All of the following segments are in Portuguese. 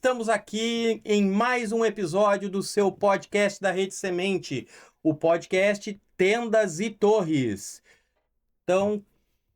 estamos aqui em mais um episódio do seu podcast da Rede Semente, o podcast Tendas e Torres. Então,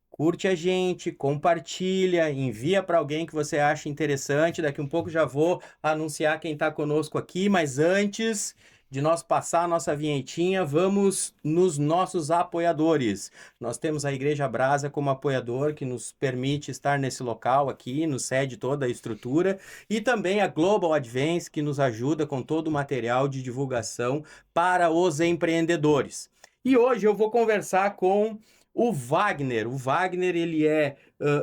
curte a gente, compartilha, envia para alguém que você acha interessante. Daqui um pouco já vou anunciar quem está conosco aqui, mas antes de nós passar a nossa vinhetinha, vamos nos nossos apoiadores. Nós temos a Igreja Brasa como apoiador, que nos permite estar nesse local aqui, nos cede toda a estrutura, e também a Global Advance, que nos ajuda com todo o material de divulgação para os empreendedores. E hoje eu vou conversar com o Wagner. O Wagner, ele é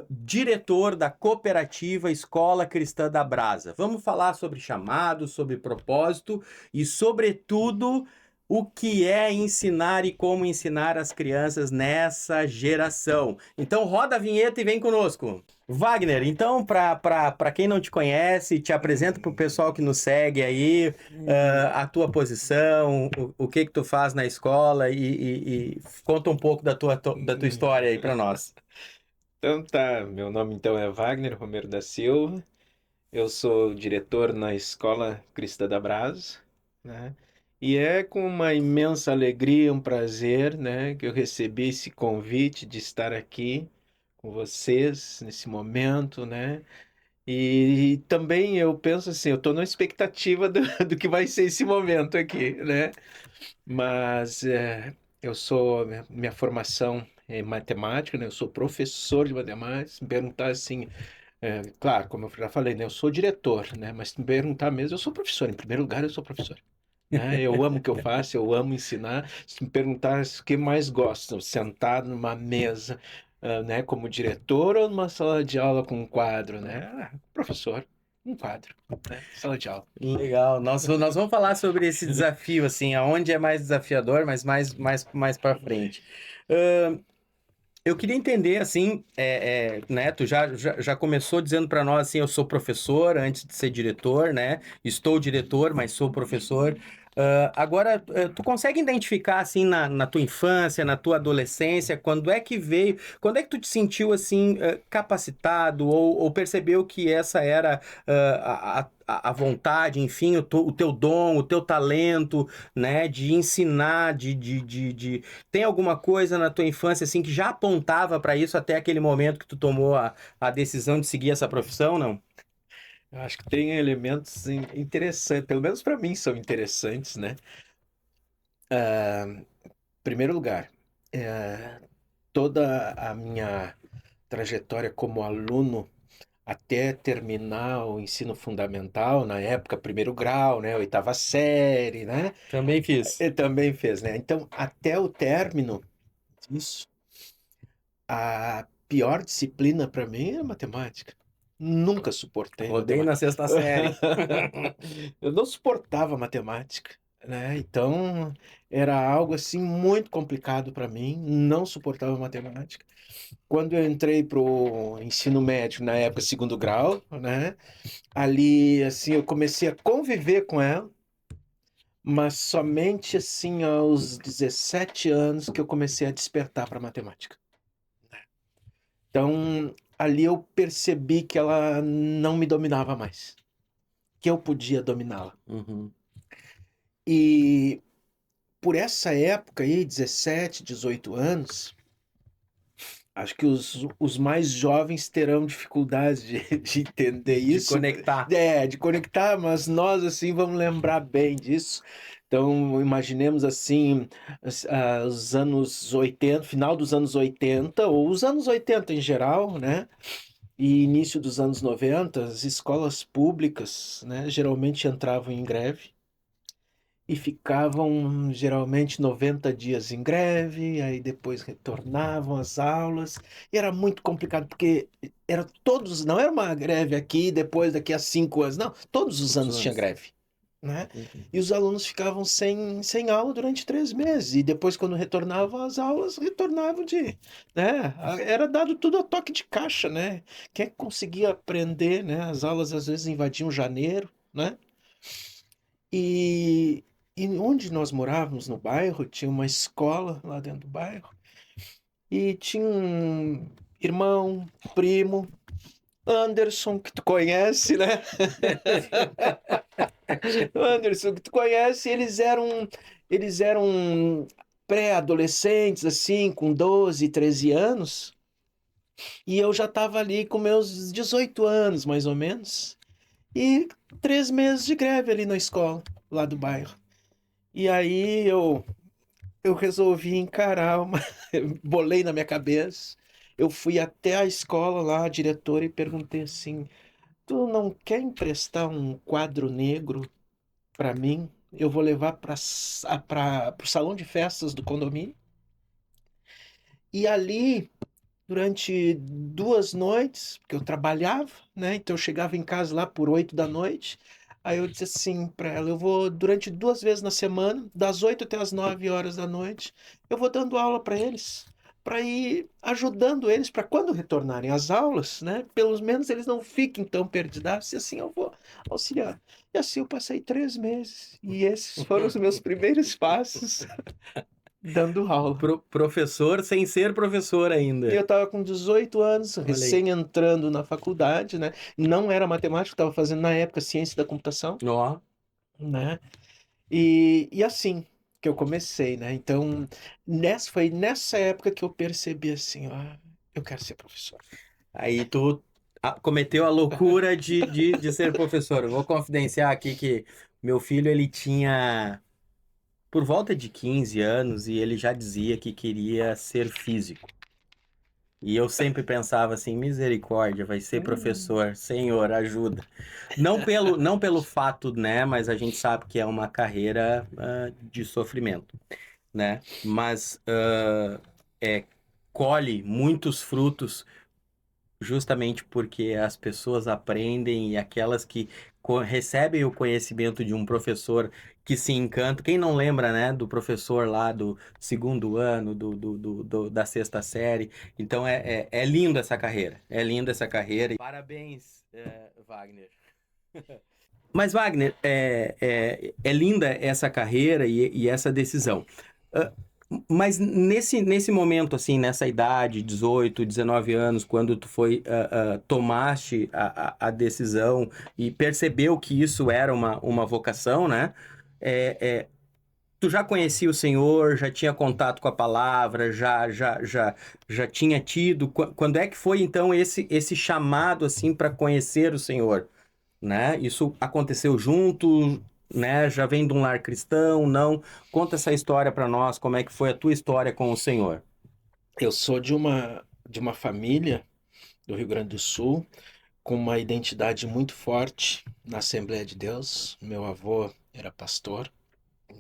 diretor da cooperativa Escola Cristã da Brasa. Vamos falar sobre chamado, sobre propósito e, sobretudo, o que é ensinar e como ensinar as crianças nessa geração. Então, roda a vinheta e vem conosco. Wagner, então, para quem não te conhece, te apresenta para o pessoal que nos segue aí, a tua posição, o que tu faz na escola e conta um pouco da tua história aí para nós. Então tá, meu nome então é Wagner Romero da Silva, eu sou diretor na Escola Cristã da Brasa, né? E é com uma imensa alegria, um prazer, né, que eu recebi esse convite de estar aqui com vocês nesse momento, né? E também eu penso assim, eu estou na expectativa do que vai ser esse momento aqui, né? Mas minha formação é matemática, né? Eu sou professor de matemática. Se me perguntar assim, claro, como eu já falei, né? Eu sou diretor, né? Mas se me perguntar mesmo, eu sou professor. Em primeiro lugar, eu sou professor. Né? Eu amo o que eu faço, eu amo ensinar. Se me perguntar o que mais gosto, sentado numa mesa, né? Como diretor ou numa sala de aula com um quadro, né? Professor, um quadro, né? Sala de aula. Legal. Nós vamos falar sobre esse desafio, assim, aonde é mais desafiador, mas mais para frente. Eu queria entender, assim, né, tu já começou dizendo para nós, assim, eu sou professor antes de ser diretor, né? Estou diretor, mas sou professor. Agora, tu consegue identificar, assim, na tua infância, na tua adolescência, quando é que tu te sentiu, assim, capacitado ou percebeu que essa era a vontade, enfim, o teu dom, o teu talento, né, de ensinar, tem alguma coisa na tua infância assim que já apontava para isso até aquele momento que tu tomou a decisão de seguir essa profissão, não? Eu acho que tem elementos interessantes, pelo menos para mim são interessantes, né? Em primeiro lugar, toda a minha trajetória como aluno até terminar o ensino fundamental, na época, primeiro grau, né? Oitava série, né? Também fiz. Ele também fez, né? Então, até o término disso, a pior disciplina para mim é matemática. Nunca suportei Rodei na matemática. sexta série. Eu não suportava matemática, né? Então era algo assim muito complicado para mim, não suportava matemática. Quando eu entrei pro ensino médio, na época segundo grau, né? Ali assim eu comecei a conviver com ela, mas somente assim aos 17 anos que eu comecei a despertar para matemática. Então, ali eu percebi que ela não me dominava mais, que eu podia dominá-la. Uhum. E por essa época aí, 17, 18 anos, acho que os mais jovens terão dificuldades de entender De isso. conectar. De conectar, mas nós, assim, vamos lembrar bem disso. Então, imaginemos, assim, os anos 80, final dos anos 80, ou os anos 80 em geral, né? E início dos anos 90, as escolas públicas, né, geralmente entravam em greve e ficavam geralmente 90 dias em greve, aí depois retornavam às aulas, e era muito complicado, porque era todos, não era uma greve aqui, depois daqui a 5 anos, não, todos os anos tinha greve, né? Uhum. E os alunos ficavam sem aula durante 3 meses, e depois quando retornavam às aulas, retornavam né? Era dado tudo a toque de caixa, né? Quem conseguia aprender, né? As aulas às vezes invadiam janeiro, né? E, e onde nós morávamos no bairro, tinha uma escola lá dentro do bairro, e tinha um irmão, primo, Anderson, que tu conhece, né? O Anderson, que tu conhece, eles eram pré-adolescentes, assim, com 12, 13 anos, e eu já estava ali com meus 18 anos, mais ou menos, e 3 meses de greve ali na escola, lá do bairro. E aí eu resolvi encarar bolei na minha cabeça, eu fui até a escola lá, a diretora, e perguntei assim: tu não quer emprestar um quadro negro para mim? Eu vou levar para o salão de festas do condomínio. E ali, durante 2 noites, porque eu trabalhava, né? Então eu chegava em casa lá por 8 da noite. Aí eu disse assim para ela: eu vou durante 2 vezes na semana, das 8 até as 9 horas da noite, eu vou dando aula para eles, para ir ajudando eles para quando retornarem às aulas, né? Pelo menos eles não fiquem tão perdidos. E assim eu vou auxiliar. E assim eu passei 3 meses. E esses foram os meus primeiros passos dando aula. Professor sem ser professor E eu ainda. estava com 18 anos, Olha aí. recém entrando na faculdade, né? Não era matemática, estava fazendo na época ciência da computação, Ó, né? E assim que eu comecei, né? Então, foi nessa época que eu percebi assim, ó, eu quero ser professor. aí tu cometeu a loucura de ser professor. Eu vou confidenciar aqui que meu filho, ele tinha por volta de 15 anos e ele já dizia que queria ser físico. E eu sempre pensava assim, misericórdia, vai ser professor, Senhor, ajuda. Não pelo fato, né, mas a gente sabe que é uma carreira de sofrimento, né? Mas colhe muitos frutos justamente porque as pessoas aprendem e aquelas que recebem o conhecimento de um professor que se encanta. Quem não lembra, né, do professor lá do segundo ano, da sexta série? Então é lindo essa carreira. É linda essa carreira. Parabéns, Wagner. Mas, Wagner, é linda essa carreira e essa decisão. Ah, mas nesse momento, assim, nessa idade, 18, 19 anos, quando tu tomaste a decisão e percebeu que isso era uma vocação, né? É, é, tu já conhecia o Senhor, já tinha contato com a palavra, já tinha tido. Quando é que foi, então, esse chamado, assim, para conhecer o Senhor? Né? Isso aconteceu junto, né? Já vem de um lar cristão, não? Conta essa história para nós, como é que foi a tua história com o Senhor? Eu sou de uma família do Rio Grande do Sul com uma identidade muito forte na Assembleia de Deus. Meu avô era pastor,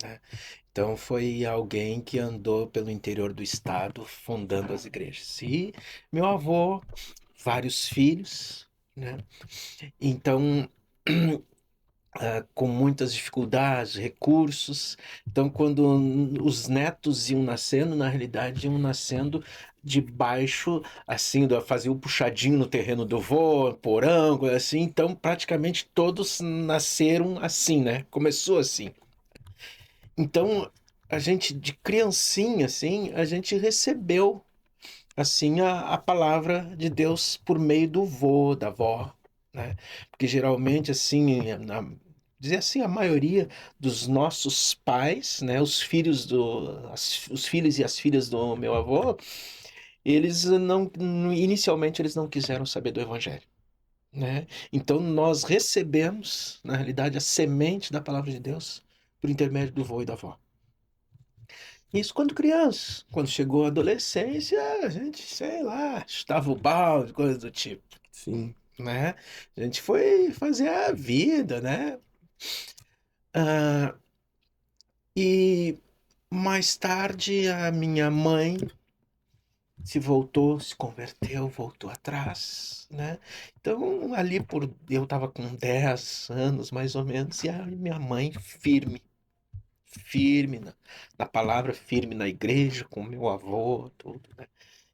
né? Então foi alguém que andou pelo interior do estado fundando as igrejas. E meu avô, vários filhos, né? Então, com muitas dificuldades, recursos. Então, quando os netos iam nascendo, na realidade iam nascendo debaixo, assim, fazia o puxadinho no terreno do vô, porão, coisa assim. Então, praticamente todos nasceram assim, né? Começou assim. Então, a gente, de criancinha, assim, a gente recebeu, assim, a palavra de Deus por meio do vô, da avó, né? Porque geralmente, assim, dizer assim, a maioria dos nossos pais, né, os filhos e as filhas do meu avô, eles não, inicialmente eles não quiseram saber do evangelho, né? Então nós recebemos, na realidade, a semente da palavra de Deus por intermédio do vô e da avó. Isso quando criança. Quando chegou a adolescência, a gente, sei lá, chutava o balde, coisa do tipo, Sim. né? A gente foi fazer a vida, né? Ah, e mais tarde a minha mãe se converteu, voltou atrás, né? Então ali eu tava com 10 anos mais ou menos e a minha mãe firme na palavra, firme na igreja com meu avô, tudo, né?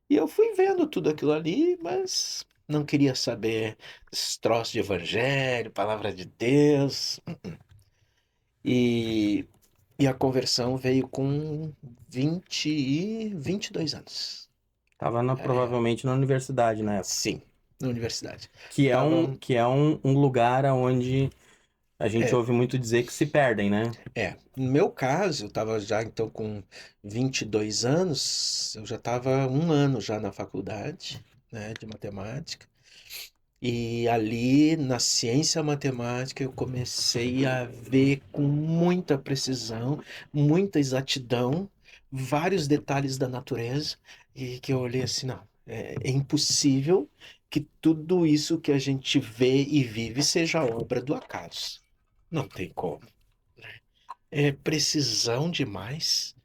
E eu fui vendo tudo aquilo ali, mas não queria saber esses troços de evangelho, palavra de Deus. E, e a conversão veio com 22 anos. Tava É, provavelmente na universidade na época. sim. na universidade. Que é, Tava, um lugar onde a gente é, ouve muito dizer que se perdem, né? no meu caso, eu estava já então com 22 anos, eu já estava um ano já na faculdade, né, de matemática. E ali na ciência matemática eu comecei a ver com muita precisão, muita exatidão, vários detalhes da natureza, e que eu olhei assim, não, é impossível que tudo isso que a gente vê e vive seja obra do acaso. Não tem como. É precisão demais.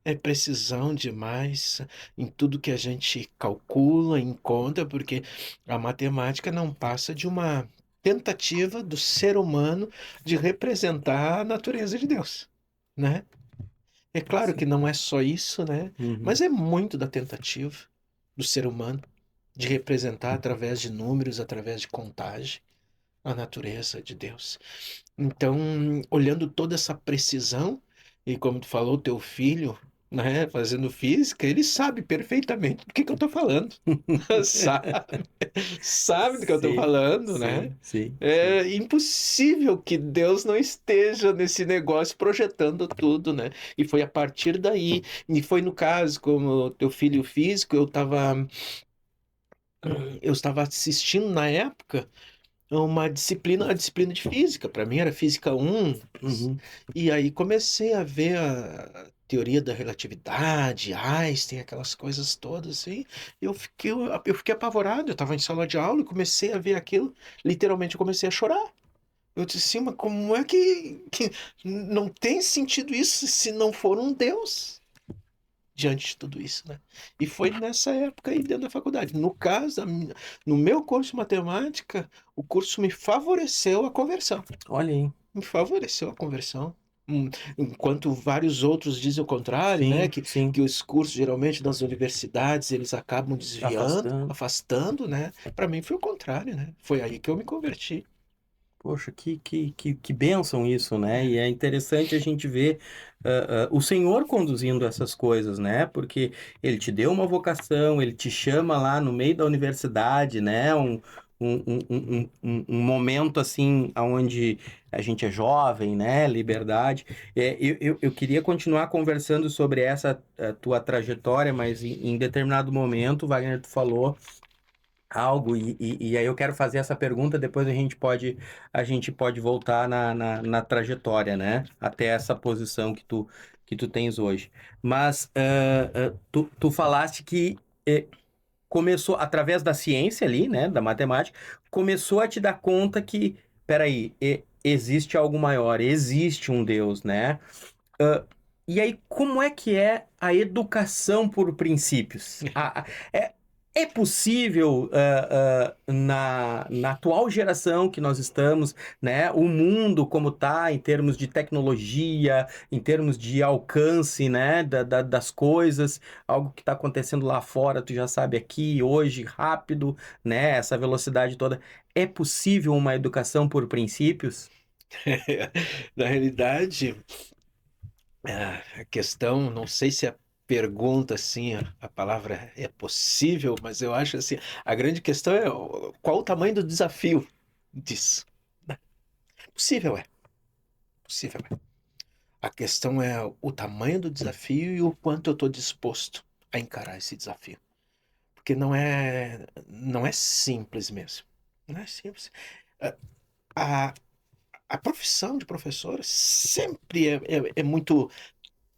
É precisão demais em tudo que a gente calcula, encontra, porque a matemática não passa de uma tentativa do ser humano de representar a natureza de Deus, né? É claro que não é só isso, né? Uhum. Mas é muito da tentativa do ser humano de representar através de números, através de contagem, a natureza de Deus. Então, olhando toda essa precisão, e como tu falou, teu filho, né, fazendo física, ele sabe perfeitamente do que eu estou falando. Sabe, sabe do que eu estou Sim, falando, né? sim, sim, sim. É impossível que Deus não esteja nesse negócio projetando tudo, né? E foi a partir daí, e foi no caso, como teu filho físico, eu estava assistindo na época uma disciplina, a disciplina de física. Para mim era física um. Uhum. E aí comecei a ver a teoria da relatividade, Einstein, aquelas coisas todas assim. Eu fiquei apavorado. Eu estava em sala de aula e comecei a ver aquilo. Literalmente eu comecei a chorar. Eu disse assim, mas como é que não tem sentido isso se não for um Deus? Diante de tudo isso, né? E foi nessa época aí dentro da faculdade. No caso, no meu curso de matemática, o curso me favoreceu a conversão. Olha aí. Me favoreceu a conversão. Enquanto vários outros dizem o contrário, né? Sim, Que, sim. que os cursos, geralmente, das universidades, eles acabam desviando, Afastando. afastando, né? Para mim foi o contrário, né? Foi aí que eu me converti. Poxa, que bênção isso, né? É. E é interessante a gente ver o Senhor conduzindo essas coisas, né? Porque Ele te deu uma vocação, Ele te chama lá no meio da universidade, né? Um momento assim, onde a gente é jovem, né? Liberdade. Eu queria continuar conversando sobre essa tua trajetória, mas em determinado momento, Wagner, tu falou algo, e aí eu quero fazer essa pergunta, depois a gente pode voltar na trajetória, né? Até essa posição que tu tens hoje. Mas tu falaste que começou, através da ciência ali, né? Da matemática, começou a te dar conta que, peraí, existe algo maior, existe um Deus, né? Ah, e aí, como é que é a educação por princípios? É possível, na atual geração que nós estamos, né, o mundo como está em termos de tecnologia, em termos de alcance, né, das coisas, algo que está acontecendo lá fora, tu já sabe aqui, hoje, rápido, né, essa velocidade toda. É possível uma educação por princípios? Na realidade, a questão, não sei se a pergunta, assim, a palavra é possível, mas eu acho assim, a grande questão é qual o tamanho do desafio disso. Né? Possível é, possível é. A questão é o tamanho do desafio e o quanto eu estou disposto a encarar esse desafio. Porque não é simples mesmo. Não é simples. A, a profissão de professor sempre é muito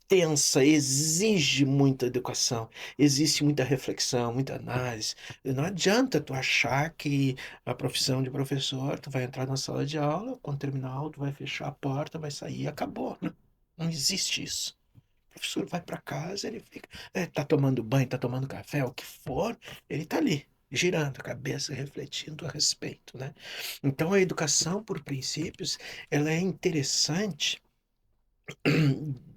tensa, exige muita educação, existe muita reflexão, muita análise. Não adianta tu achar que a profissão de professor, tu vai entrar na sala de aula, quando terminar a aula, tu vai fechar a porta, vai sair e acabou. Não, não existe isso. O professor vai para casa, ele fica, tá tomando banho, tá tomando café, o que for, ele tá ali, girando a cabeça, refletindo a respeito, né? Então a educação por princípios, ela é interessante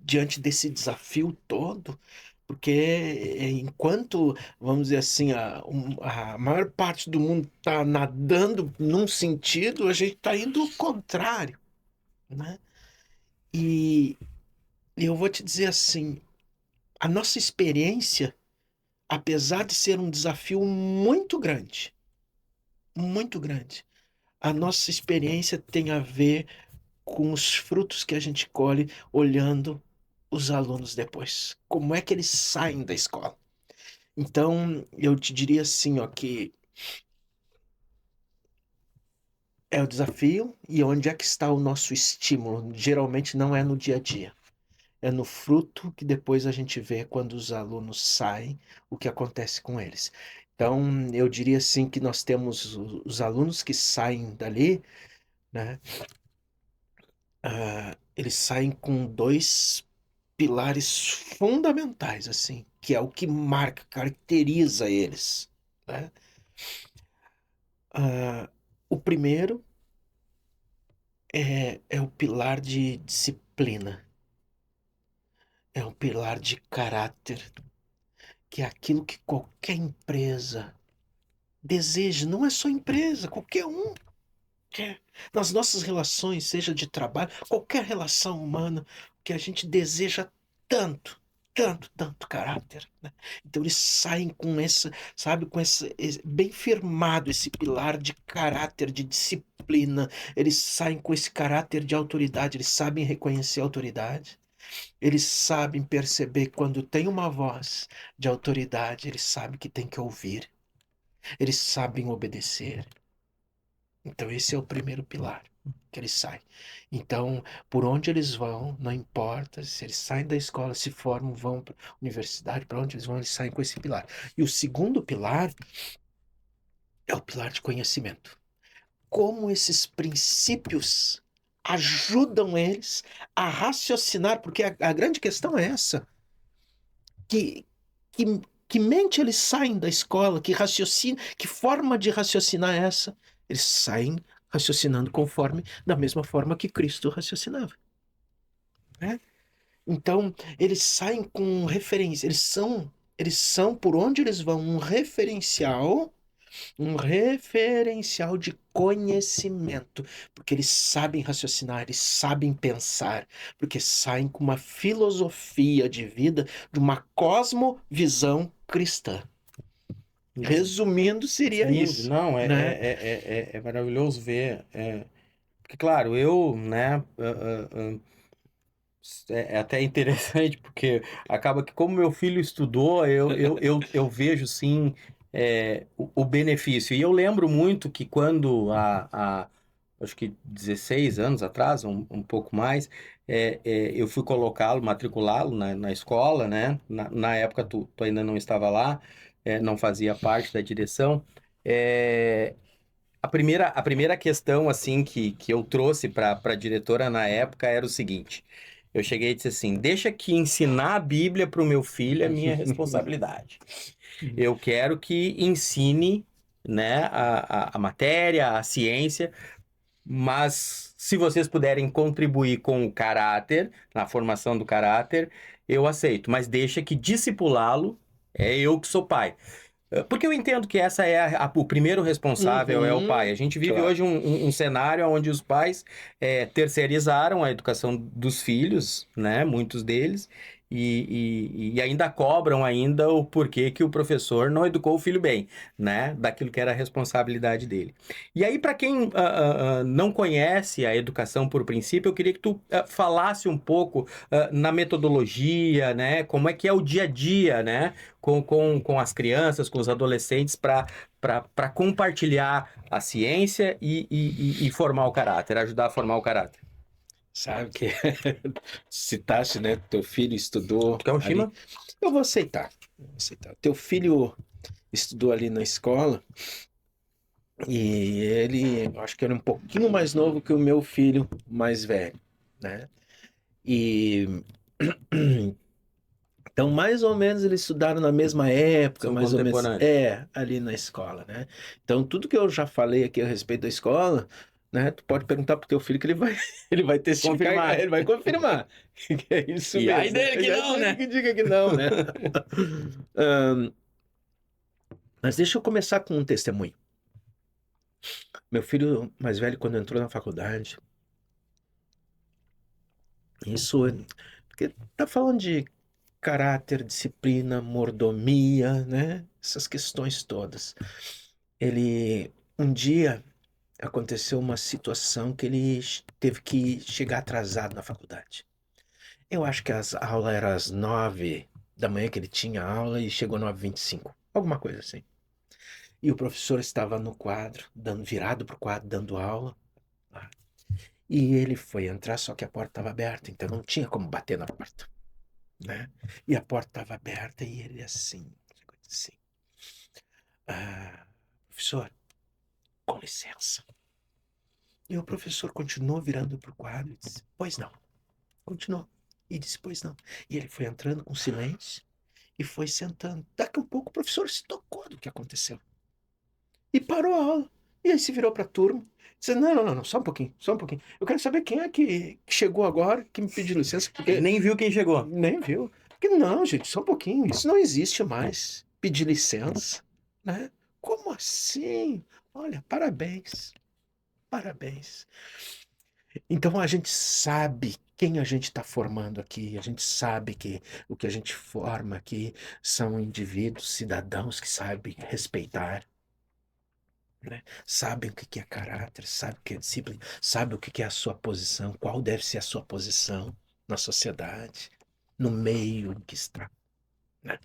diante desse desafio todo, porque enquanto, vamos dizer assim, a maior parte do mundo está nadando num sentido, a gente está indo ao contrário, né? E eu vou te dizer assim, a nossa experiência, apesar de ser um desafio muito grande, muito grande. A nossa experiência tem a ver com os frutos que a gente colhe olhando os alunos depois. Como é que eles saem da escola? Então, eu te diria assim, ó, que é o desafio e onde é que está o nosso estímulo? Geralmente não é no dia a dia. É no fruto que depois a gente vê quando os alunos saem, o que acontece com eles. Então, eu diria assim que nós temos os alunos que saem dali, né? Eles saem com dois pilares fundamentais, assim, que é o que marca, caracteriza eles, né? O primeiro é o pilar de disciplina, é um pilar de caráter, que é aquilo que qualquer empresa deseja, não é só empresa, qualquer um quer. Nas nossas relações, seja de trabalho, qualquer relação humana, que a gente deseja tanto, tanto, tanto caráter, né? Então eles saem com essa, sabe, bem firmado esse pilar de caráter, de disciplina. Eles saem com esse caráter de autoridade, eles sabem reconhecer a autoridade. Eles sabem perceber quando tem uma voz de autoridade, eles sabem que tem que ouvir. Eles sabem obedecer. Então, esse é o primeiro pilar que eles saem. Então, por onde eles vão, não importa se eles saem da escola, se formam, vão para a universidade, para onde eles vão, eles saem com esse pilar. E o segundo pilar é o pilar de conhecimento. Como esses princípios ajudam eles a raciocinar, porque a grande questão é essa. Que, que, que mente eles saem da escola, que raciocínio, que forma de raciocinar é essa? Eles saem raciocinando conforme, da mesma forma que Cristo raciocinava, né? Então, eles saem com referência, eles são por onde eles vão um referencial de conhecimento, porque eles sabem raciocinar, eles sabem pensar, porque saem com uma filosofia de vida, de uma cosmovisão cristã. Resumindo, seria Lindo. isso, Não, né? é maravilhoso ver. Porque, claro, eu, né, é até interessante, porque acaba que, como meu filho estudou, eu vejo, sim, o benefício. E eu lembro muito que quando, acho que 16 anos atrás, um pouco mais, eu fui colocá-lo, matriculá-lo na escola, né? Na época, tu ainda não estava lá, não fazia parte da direção. É, a primeira questão, assim, que eu trouxe para a diretora na época era o seguinte: eu cheguei e disse assim: deixa que ensinar a Bíblia para o meu filho é minha responsabilidade. Eu quero que ensine, né, a matéria, a ciência, mas se vocês puderem contribuir com o caráter, na formação do caráter, eu aceito. Mas deixa que discipulá-lo é eu que sou pai. Porque eu entendo que essa é o primeiro responsável é o pai. A gente vive Claro. hoje um cenário onde os pais terceirizaram a educação dos filhos, né? Muitos deles, e ainda cobram ainda o porquê que o professor não educou o filho bem, né? Daquilo que era a responsabilidade dele. E aí, para quem não conhece a educação por princípio, eu queria que tu falasse um pouco na metodologia, né? Como é que é o dia a dia, né? Com as crianças, com os adolescentes, para compartilhar a ciência e formar o caráter, ajudar a formar o caráter. Sabe que citaste, né? Teu filho estudou Tu quer um ali. Shima? Eu vou aceitar. Teu filho estudou ali na escola e ele, eu acho que era um pouquinho mais novo que o meu filho mais velho, né? E então, mais ou menos, eles estudaram na mesma época, São mais ou menos, contemporâneos. ali na escola, né? Então, tudo que eu já falei aqui a respeito da escola, né? Tu pode perguntar pro teu filho que ele vai, ele vai testificar, Confirmar. ele vai confirmar que é isso E aí mesmo, né? dele que E aí não, dele né? que diga que não, né? Mas deixa eu começar com um testemunho. Meu filho mais velho, quando entrou na faculdade, isso, porque tá falando de caráter, disciplina, mordomia, né? Essas questões todas. Ele, um dia aconteceu uma situação que ele teve que chegar atrasado na faculdade. Eu acho que as aulas eram às 9 da manhã que ele tinha aula e chegou 9h25, alguma coisa assim. E o professor estava no quadro, virado para o quadro, dando aula. E ele foi entrar, só que a porta estava aberta, então não tinha como bater na porta, né? E a porta estava aberta e ele assim, professor, com licença. E o professor continuou virando para o quadro e disse, pois não. Continuou. E disse, pois não. E ele foi entrando com silêncio e foi sentando. Daqui a pouco o professor se tocou do que aconteceu. E parou a aula. E aí se virou para a turma. Disse, não, só um pouquinho, só um pouquinho. Eu quero saber quem é que chegou agora, que me pediu licença, porque... Nem viu quem chegou. Nem viu. Porque não, gente, só um pouquinho. Isso não existe mais. Pedir licença, né? Como assim? Olha, parabéns. Parabéns. Então a gente sabe quem a gente está formando aqui, a gente sabe que o que a gente forma aqui são indivíduos, cidadãos que sabem respeitar, né? Sabem o que é caráter, sabem o que é disciplina, sabem o que é a sua posição, qual deve ser a sua posição na sociedade, no meio em que está, né?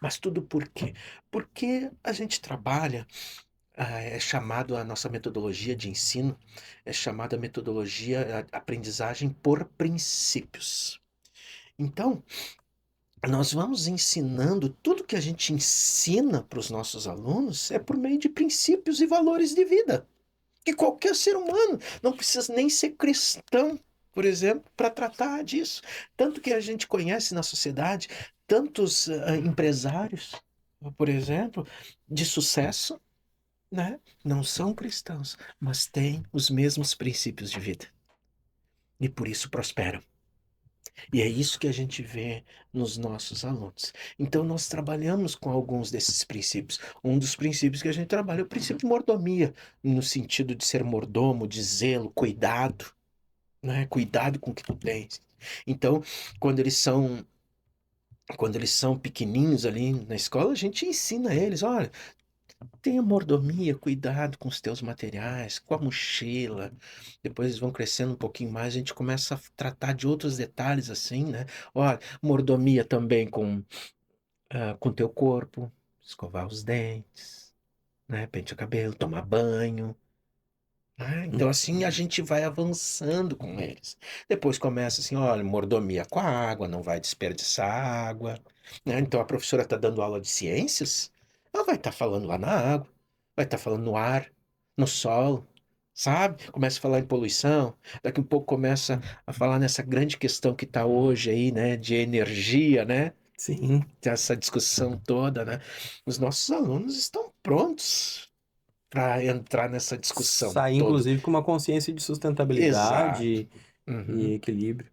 Mas tudo por quê? Porque a gente trabalha, é chamado a nossa metodologia de ensino, é chamada metodologia aprendizagem por princípios. Então, nós vamos ensinando, tudo que a gente ensina para os nossos alunos é por meio de princípios e valores de vida. Que qualquer ser humano não precisa nem ser cristão, por exemplo, para tratar disso. Tanto que a gente conhece na sociedade tantos empresários, por exemplo, de sucesso, né? Não são cristãos, mas têm os mesmos princípios de vida. E por isso prosperam. E é isso que a gente vê nos nossos alunos. Então, nós trabalhamos com alguns desses princípios. Um dos princípios que a gente trabalha é o princípio de mordomia, no sentido de ser mordomo, de zelo, cuidado, né? Cuidado com o que tu tens. Então, quando eles são pequenininhos ali na escola, a gente ensina eles, olha, tenha mordomia, cuidado com os teus materiais, com a mochila. Depois eles vão crescendo um pouquinho mais, a gente começa a tratar de outros detalhes assim, né? Olha, mordomia também com teu corpo, escovar os dentes, né? Pentear o cabelo, tomar banho. Então assim a gente vai avançando com eles. Depois começa assim, olha, mordomia com a água, não vai desperdiçar água, né? Então a professora está dando aula de ciências, ela vai estar falando lá na água, vai estar falando no ar, no solo, sabe? Começa a falar em poluição, daqui um pouco começa a falar nessa grande questão que está hoje aí, né, de energia, né? Sim. Essa discussão toda, né? Os nossos alunos estão prontos para entrar nessa discussão Sair, toda. inclusive, com uma consciência de Exato. sustentabilidade Uhum. e equilíbrio.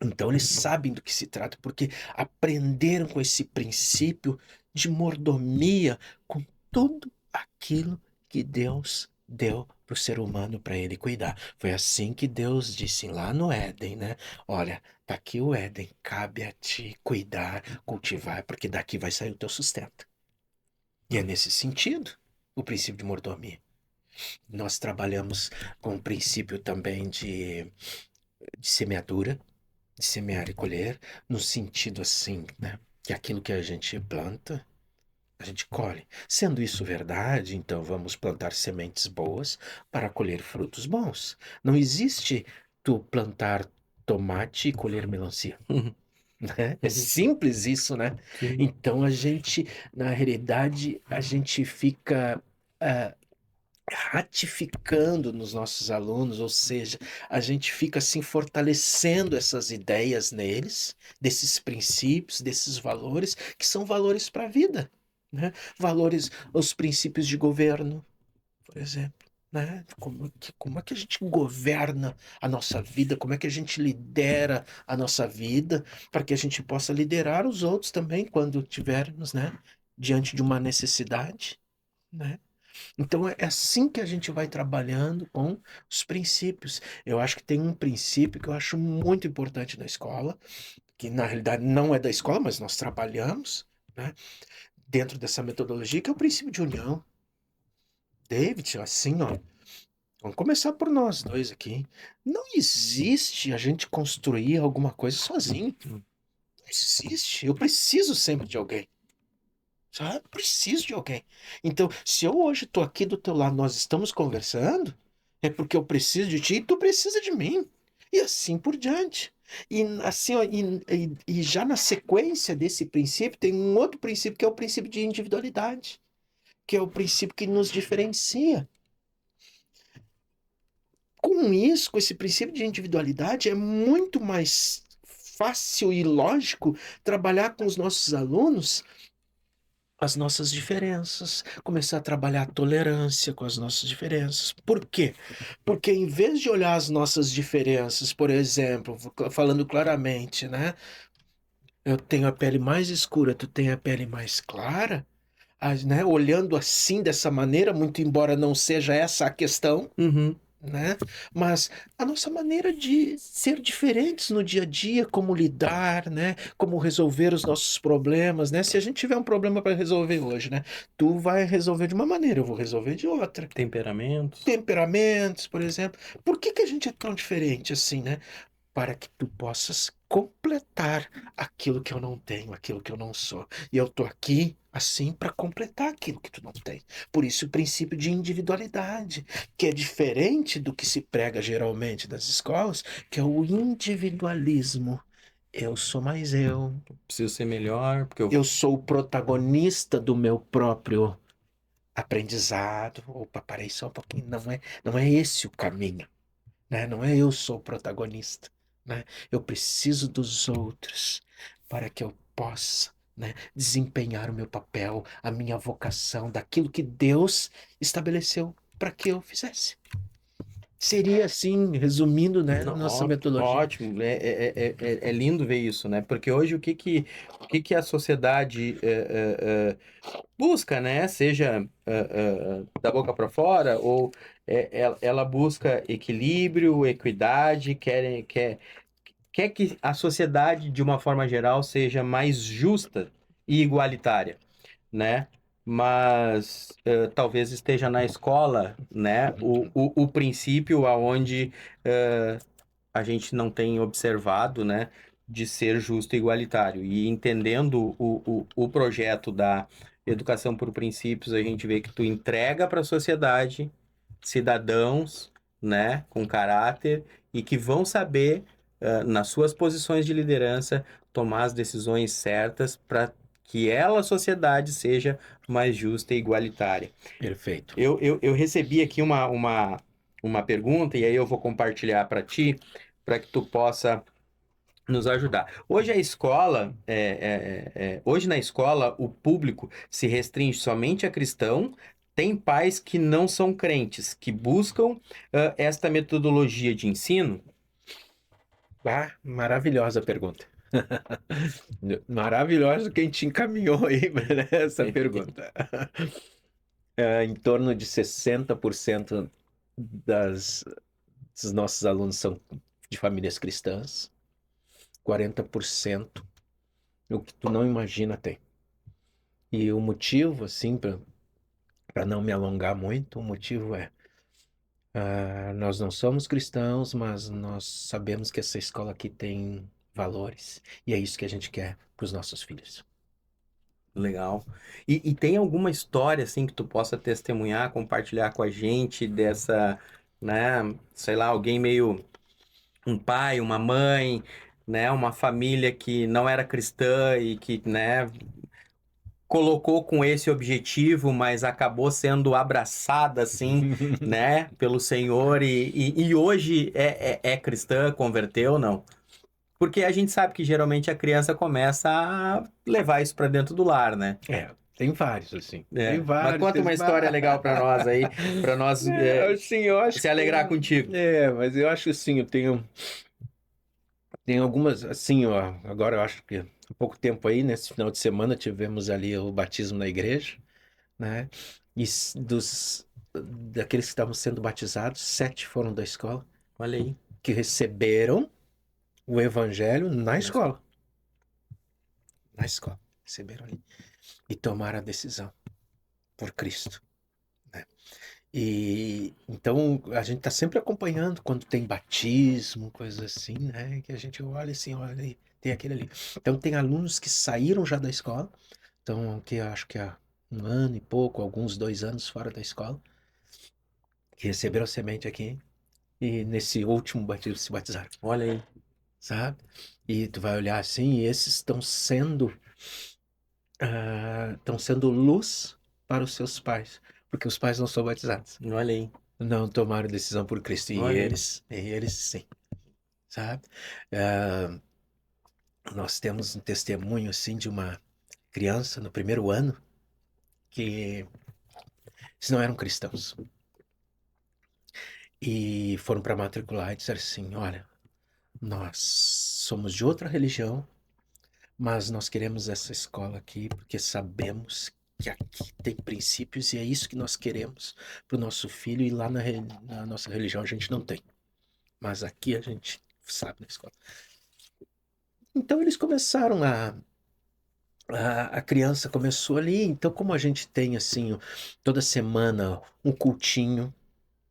Então eles sabem do que se trata, porque aprenderam com esse princípio de mordomia com tudo aquilo que Deus deu para o ser humano para ele cuidar. Foi assim que Deus disse lá no Éden, né? Olha, tá aqui o Éden, cabe a ti cuidar, cultivar, porque daqui vai sair o teu sustento. E é nesse sentido o princípio de mordomia. Nós trabalhamos com o princípio também de semeadura, de semear e colher, no sentido assim, né? Que aquilo que a gente planta, a gente colhe. Sendo isso verdade, então vamos plantar sementes boas para colher frutos bons. Não existe tu plantar tomate e colher melancia. Né? É simples isso, né? Sim. Então a gente, na realidade, a gente fica ratificando nos nossos alunos, ou seja, a gente fica assim fortalecendo essas ideias neles, desses princípios, desses valores, que são valores para a vida, né? Valores, os princípios de governo, por exemplo. Né? Como é que a gente governa a nossa vida, como é que a gente lidera a nossa vida, para que a gente possa liderar os outros também quando tivermos, né, diante de uma necessidade, né? Então é assim que a gente vai trabalhando com os princípios. Eu acho que tem um princípio que eu acho muito importante na escola, que na realidade não é da escola, mas nós trabalhamos, né, dentro dessa metodologia, que é o princípio de união. David, assim, ó, vamos começar por nós dois aqui. Não existe a gente construir alguma coisa sozinho. Não existe. Eu preciso sempre de alguém. Sabe? Preciso de alguém. Então, se eu hoje estou aqui do teu lado, nós estamos conversando, é porque eu preciso de ti e tu precisa de mim. E assim por diante. E assim, ó, e já na sequência desse princípio, tem um outro princípio que é o princípio de individualidade, que é o princípio que nos diferencia. Com isso, com esse princípio de individualidade, é muito mais fácil e lógico trabalhar com os nossos alunos as nossas diferenças, começar a trabalhar a tolerância com as nossas diferenças. Por quê? Porque em vez de olhar as nossas diferenças, por exemplo, falando claramente, né? Eu tenho a pele mais escura, tu tem a pele mais clara, né? Olhando assim, dessa maneira, muito embora não seja essa a questão, Uhum. né? Mas a nossa maneira de ser diferentes no dia a dia, como lidar, né? Como resolver os nossos problemas, né? Se a gente tiver um problema para resolver hoje, né? Tu vai resolver de uma maneira, eu vou resolver de outra. Temperamentos. Temperamentos, por exemplo. Por que que a gente é tão diferente assim, né? Para que tu possas completar aquilo que eu não tenho, aquilo que eu não sou. E eu tô aqui assim para completar aquilo que tu não tem. Por isso o princípio de individualidade, que é diferente do que se prega geralmente das escolas, que é o individualismo. Eu sou mais eu. Preciso ser melhor, porque Eu sou o protagonista do meu próprio aprendizado. Opa, parei só um pouquinho. Não é esse o caminho, né? Não é eu sou o protagonista, né? Eu preciso dos outros para que eu possa, né, desempenhar o meu papel, a minha vocação, daquilo que Deus estabeleceu para que eu fizesse. Seria assim, resumindo, né, Não, nossa metodologia. ótimo, é lindo ver isso, né? Porque hoje o que que a sociedade busca, né? Seja da boca para fora ou ela busca equilíbrio, equidade, quer que a sociedade, de uma forma geral, seja mais justa e igualitária, né? Mas talvez esteja na escola, né? O princípio aonde a gente não tem observado, né? De ser justo e igualitário. E entendendo o projeto da educação por princípios, a gente vê que tu entrega para a sociedade cidadãos, né? Com caráter e que vão saber, nas suas posições de liderança, tomar as decisões certas para que ela, a sociedade, seja mais justa e igualitária. Perfeito. Eu recebi aqui uma pergunta e aí eu vou compartilhar para ti, para que tu possa nos ajudar. Hoje a escola, hoje na escola, o público se restringe somente a cristão. Tem pais que não são crentes, que buscam esta metodologia de ensino. Ah, maravilhosa pergunta. Maravilhosa quem te encaminhou aí para essa pergunta. Em torno de 60% dos nossos alunos são de famílias cristãs. 40%, o que tu não imagina tem. E o motivo, assim, para não me alongar muito, o motivo é: nós não somos cristãos, mas nós sabemos que essa escola aqui tem valores. E é isso que a gente quer para os nossos filhos. Legal. E tem alguma história assim que tu possa testemunhar, compartilhar com a gente dessa, né, sei lá, alguém meio um pai, uma mãe, né, uma família que não era cristã e que, né, colocou com esse objetivo, mas acabou sendo abraçada assim, né, pelo Senhor e hoje é cristã, converteu, não? Porque a gente sabe que geralmente a criança começa a levar isso para dentro do lar, né? Tem vários, assim. Tem Mas vários. conta uma história legal para nós aí, para nós Assim, eu acho se alegrar contigo. Mas eu acho assim, eu tenho algumas, assim, ó, agora eu acho que há pouco tempo aí, nesse final de semana, tivemos ali o batismo na igreja, né? E daqueles que estavam sendo batizados, 7 foram da escola, Olha aí. que receberam o evangelho na escola. Na escola. Receberam ali. E tomaram a decisão por Cristo, né? E então a gente está sempre acompanhando quando tem batismo, coisas assim, né? Que a gente olha assim, olha aí, tem aquele ali. Então tem alunos que saíram já da escola, então que eu acho que há 1 ano e pouco, alguns 2 anos fora da escola, que receberam a semente aqui e nesse último batismo se batizaram, Olha aí. sabe? E tu vai olhar assim, e esses estão sendo luz para os seus pais, porque os pais não são batizados. Olha aí. Não tomaram decisão por Cristo. E Olha aí. eles sim, sabe? Ah, nós temos um testemunho, assim, de uma criança no primeiro ano que eles não eram cristãos. E foram para matricular e disseram assim, olha, nós somos de outra religião, mas nós queremos essa escola aqui porque sabemos que aqui tem princípios e é isso que nós queremos para o nosso filho e lá na nossa religião a gente não tem. Mas aqui a gente sabe na escola. Então eles começaram a criança começou ali, então como a gente tem assim, toda semana um cultinho,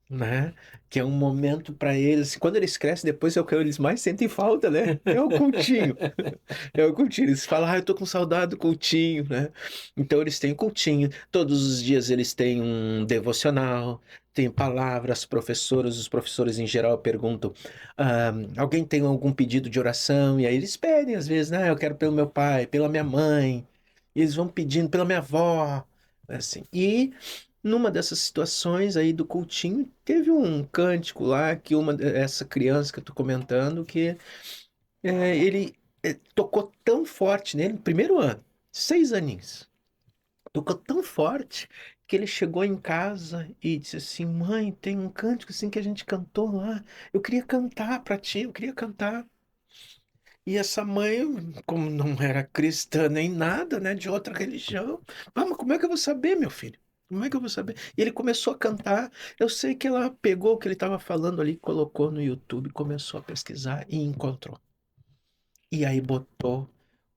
né? Que é um momento para eles, quando eles crescem, depois é o que eles mais sentem falta, né? É o cultinho. É o cultinho. Eles falam, eu tô com saudade do cultinho, né? Então eles têm cultinho. Todos os dias eles têm um devocional, tem palavras, professores, os professores em geral perguntam, alguém tem algum pedido de oração? E aí eles pedem, às vezes, né? Eu quero pelo meu pai, pela minha mãe. E eles vão pedindo pela minha avó, assim. E numa dessas situações aí do cultinho, teve um cântico lá que essa criança que eu tô comentando, que ele tocou tão forte nele no primeiro ano, 6 aninhos. Tocou tão forte que ele chegou em casa e disse assim: Mãe, tem um cântico assim que a gente cantou lá. Eu queria cantar para ti, eu queria cantar. E essa mãe, como não era cristã nem nada, né, de outra religião, mas como é que eu vou saber, meu filho? Como é que eu vou saber? E ele começou a cantar. Eu sei que ela pegou o que ele estava falando ali, colocou no YouTube, começou a pesquisar e encontrou. E aí botou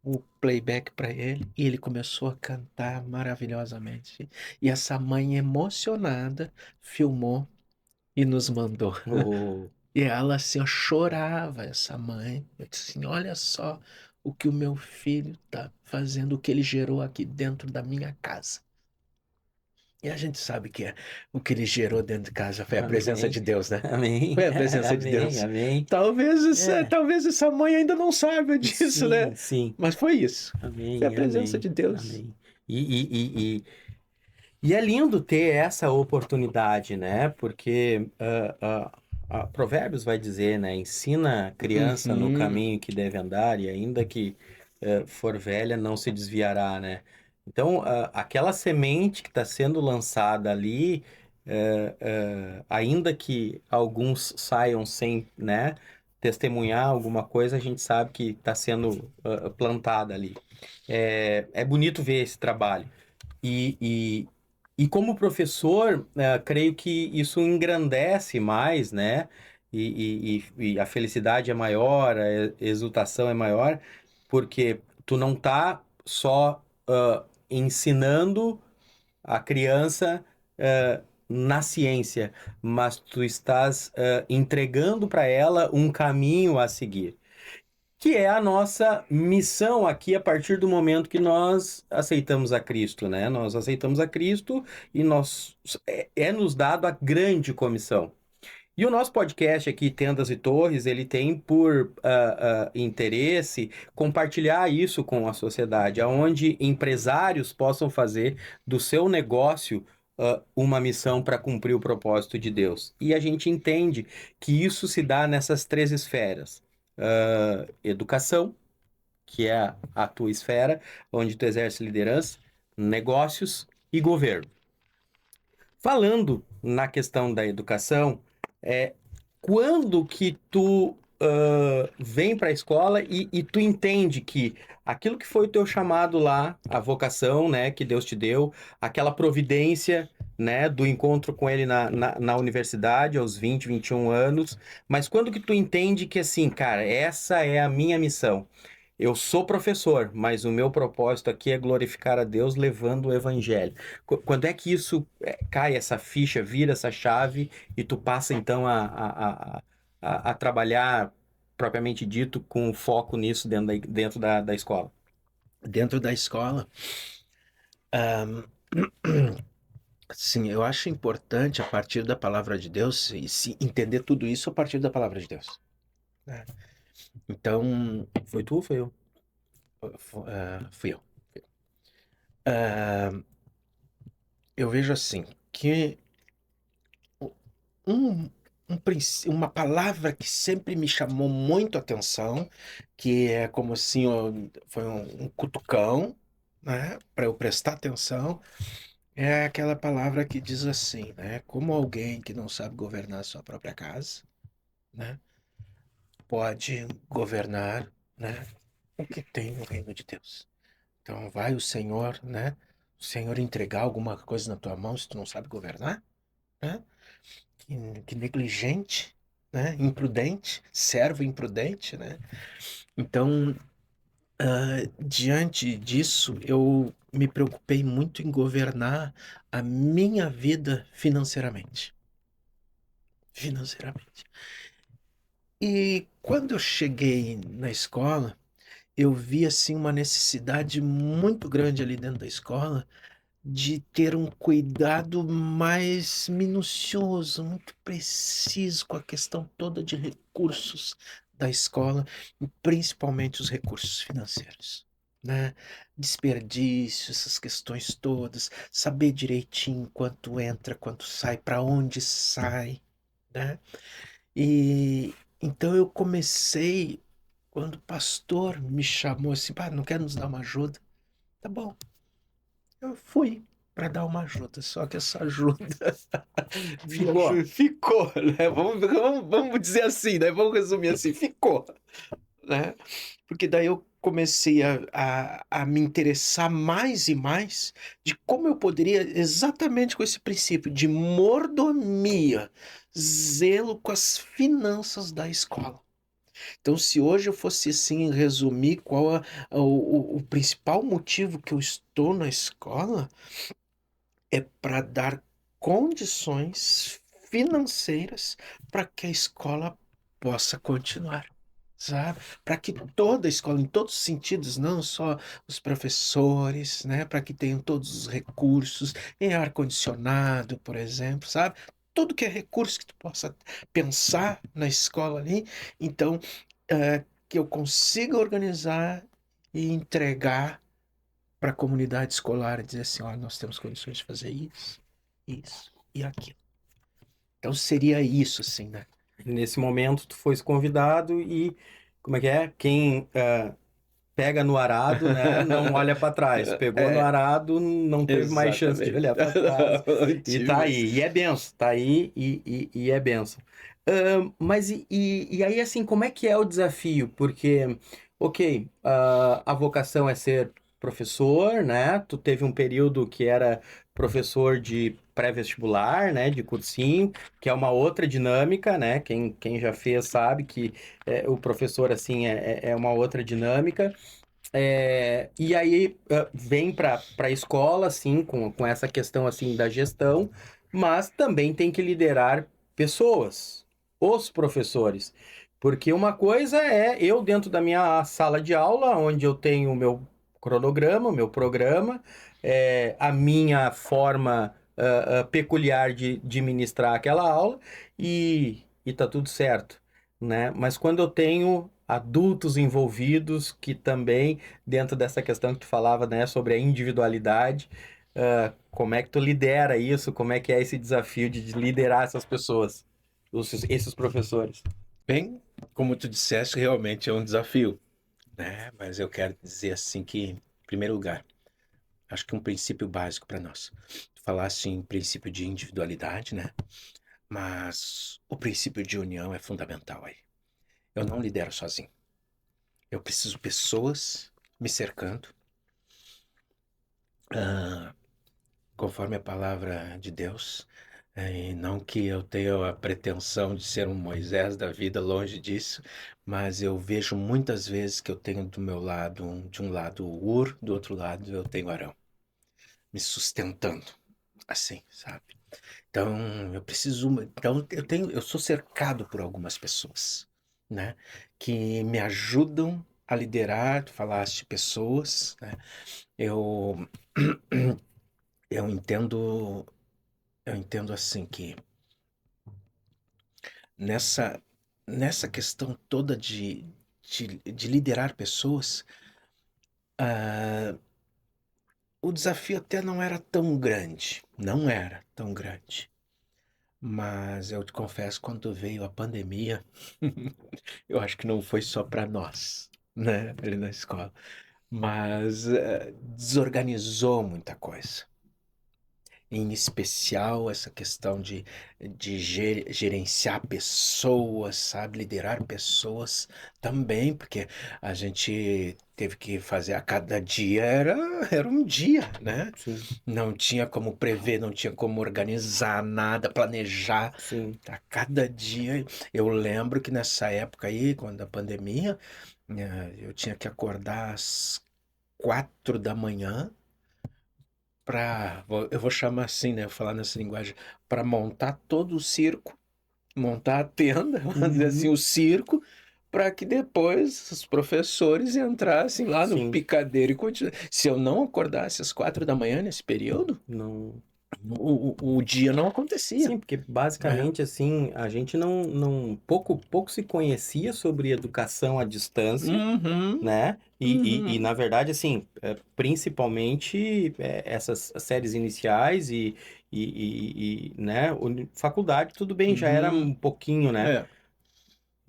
o playback para ele e ele começou a cantar maravilhosamente. E essa mãe emocionada filmou e nos mandou. Oh, E ela assim, ó, chorava, essa mãe. Eu disse assim, olha só o que o meu filho tá fazendo, o que ele gerou aqui dentro da minha casa. E a gente sabe que o que ele gerou dentro de casa foi a presença amém. de Deus, né? Amém. Foi a presença de Amém. Deus. Amém. É. Talvez essa mãe ainda não saiba disso, né? Sim, sim. Mas foi isso. Foi a Amém. presença de Amém. Deus. Amém. E é lindo ter essa oportunidade, né? Porque Provérbios vai dizer, né? Ensina a criança no Uhum. caminho que deve andar e ainda que for velha, não se desviará, né? Então, aquela semente que está sendo lançada ali, ainda que alguns saiam sem, né, testemunhar alguma coisa, a gente sabe que está sendo plantada ali. É bonito ver esse trabalho. E como professor, creio que isso engrandece mais, né? E a felicidade é maior, a exultação é maior, porque tu não tá só ensinando a criança na ciência, mas tu estás entregando para ela um caminho a seguir, que é a nossa missão aqui a partir do momento que nós aceitamos a Cristo, né? Nós aceitamos a Cristo e nos dado a grande comissão. E o nosso podcast aqui, Tendas e Torres, ele tem por interesse compartilhar isso com a sociedade, aonde empresários possam fazer do seu negócio uma missão para cumprir o propósito de Deus. E a gente entende que isso se dá nessas 3 esferas. Educação, que é a tua esfera, onde tu exerce liderança, negócios e governo. Falando na questão da educação, quando que tu vem para a escola e tu entende que aquilo que foi o teu chamado lá, a vocação, né, que Deus te deu, aquela providência, né, do encontro com ele na universidade aos 20, 21 anos, mas quando que tu entende que assim, cara, essa é a minha missão? eu sou professor, mas o meu propósito aqui é glorificar a Deus levando o evangelho. Quando é que isso cai, essa ficha, vira essa chave e tu passa então a trabalhar, propriamente dito, com foco nisso dentro da escola? Dentro da escola, sim, eu acho importante a partir da palavra de Deus e se entender tudo isso a partir da palavra de Deus, né? Então, Foi tu ou foi eu? fui eu. Ah, eu vejo assim que um, uma palavra que sempre me chamou muito a atenção, que é como assim, ó, foi um cutucão, né, para eu prestar atenção, é aquela palavra que diz assim, né, como alguém que não sabe governar a sua própria casa, né, pode governar, né, o que tem no reino de Deus. Então vai o Senhor, né, o Senhor entregar alguma coisa na tua mão se tu não sabe governar, né? Que negligente, né? Imprudente, servo imprudente, né? Então, diante disso, eu me preocupei muito em governar a minha vida financeiramente. Financeiramente. E quando eu cheguei na escola, eu vi assim uma necessidade muito grande ali dentro da escola de ter um cuidado mais minucioso, muito preciso com a questão toda de recursos da escola, e principalmente os recursos financeiros, né? Desperdício, essas questões todas, saber direitinho quanto entra, quanto sai, para onde sai, né? E então eu comecei, quando o pastor me chamou assim, pá, não quer nos dar uma ajuda? Tá bom. Eu fui para dar uma ajuda, só que essa ajuda Ficou. ficou, né? Vamos dizer assim, né? Vamos resumir assim, ficou, né? Porque daí eu comecei a me interessar mais e mais de como eu poderia, exatamente com esse princípio de mordomia, zelo com as finanças da escola. Então, se hoje eu fosse assim resumir qual o principal motivo que eu estou na escola, é para dar condições financeiras para que a escola possa continuar, sabe? Para que toda a escola, em todos os sentidos, não só os professores, né? Para que tenham todos os recursos, em ar-condicionado, por exemplo, sabe? Tudo que é recurso que tu possa pensar na escola ali, então, que eu consiga organizar e entregar para a comunidade escolar, dizer assim, ó, nós temos condições de fazer isso e aquilo. Então seria isso, assim, né? Nesse momento, tu foste convidado e, como é que é? Quem pega no arado, né, não olha para trás. Pegou no É, arado, não teve mais chance de exatamente. olhar para trás. Não E tive tá mais. aí, e é benção, tá aí e é benção. Mas e aí, assim, como é que é o desafio? Porque, ok, a vocação é ser professor, né? Tu teve um período que era professor de pré-vestibular, né, de cursinho, que é uma outra dinâmica, né? Quem já fez sabe que o professor, assim, é uma outra dinâmica. E aí vem para a escola, assim, com essa questão, assim, da gestão, mas também tem que liderar pessoas, os professores. Porque uma coisa é eu dentro da minha sala de aula, onde eu tenho o meu cronograma, o meu programa, a minha forma peculiar de ministrar aquela aula, e tá tudo certo, né? Mas quando eu tenho adultos envolvidos que também dentro dessa questão que tu falava, né, sobre a individualidade, como é que tu lidera isso? Como é que é esse desafio de liderar essas pessoas, esses professores? Bem, como tu disseste, realmente é um desafio, né? Mas eu quero dizer assim que, em primeiro lugar, acho que um princípio básico para nós. Tu falaste em princípio de individualidade, né? Mas o princípio de união é fundamental aí. Eu não lidero sozinho. Eu preciso de pessoas me cercando, conforme a palavra de Deus. E não que eu tenha a pretensão de ser um Moisés da vida, longe disso, mas eu vejo muitas vezes que eu tenho do meu lado, de um lado o Ur, do outro lado eu tenho Arão, me sustentando, assim, sabe? Então então eu sou cercado por algumas pessoas, né, que me ajudam a liderar. Tu falaste pessoas, né? Eu eu entendo, eu entendo assim que nessa nessa questão toda de liderar pessoas, ah, o desafio até não era tão grande, não era tão grande. Mas eu te confesso, quando veio a pandemia, eu acho que não foi só para nós, né, ali na escola, mas desorganizou muita coisa. Em especial essa questão de gerenciar pessoas, sabe? Liderar pessoas também, porque a gente teve que fazer a cada dia, era um dia, né? Sim, Não tinha como prever, não tinha como organizar nada, planejar. sim. A cada dia, eu lembro que nessa época aí, quando a pandemia, eu tinha que acordar às 4 da manhã eu vou chamar assim, né, falar nessa linguagem, para montar todo o circo, montar a tenda, vamos dizer assim, Uhum. o circo, para que depois os professores entrassem lá no Sim, picadeiro e se eu não acordasse às 4 da manhã nesse período, não. o dia não acontecia, Sim, porque né? basicamente assim, a gente pouco se conhecia sobre educação à distância, Uhum, né? E, uhum, na verdade, assim, principalmente essas séries iniciais né, faculdade, tudo bem, já era uhum. um pouquinho, né? É.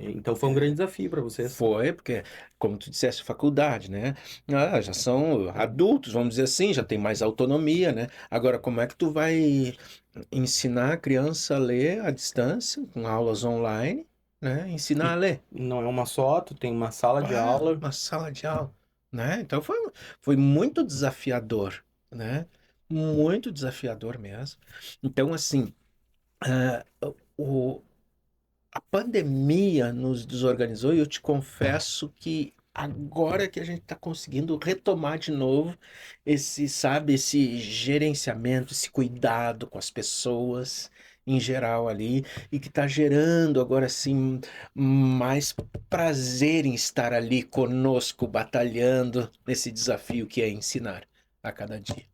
Então foi um grande desafio para vocês. Foi, porque, como tu disseste, faculdade, né? Já são adultos, vamos dizer assim, já tem mais autonomia, né? Agora, como é que tu vai ensinar a criança a ler à distância, com aulas online, né? Ensinar a E ler. não é uma só, tu tem uma sala de aula. Uma sala de aula, né? Então foi muito desafiador, né? Muito desafiador mesmo. Então, assim, ah, o, a pandemia nos desorganizou e eu te confesso que agora que a gente está conseguindo retomar de novo esse, sabe, esse gerenciamento, esse cuidado com as pessoas em geral ali e que está gerando agora sim mais prazer em estar ali conosco, batalhando nesse desafio que é ensinar a cada dia,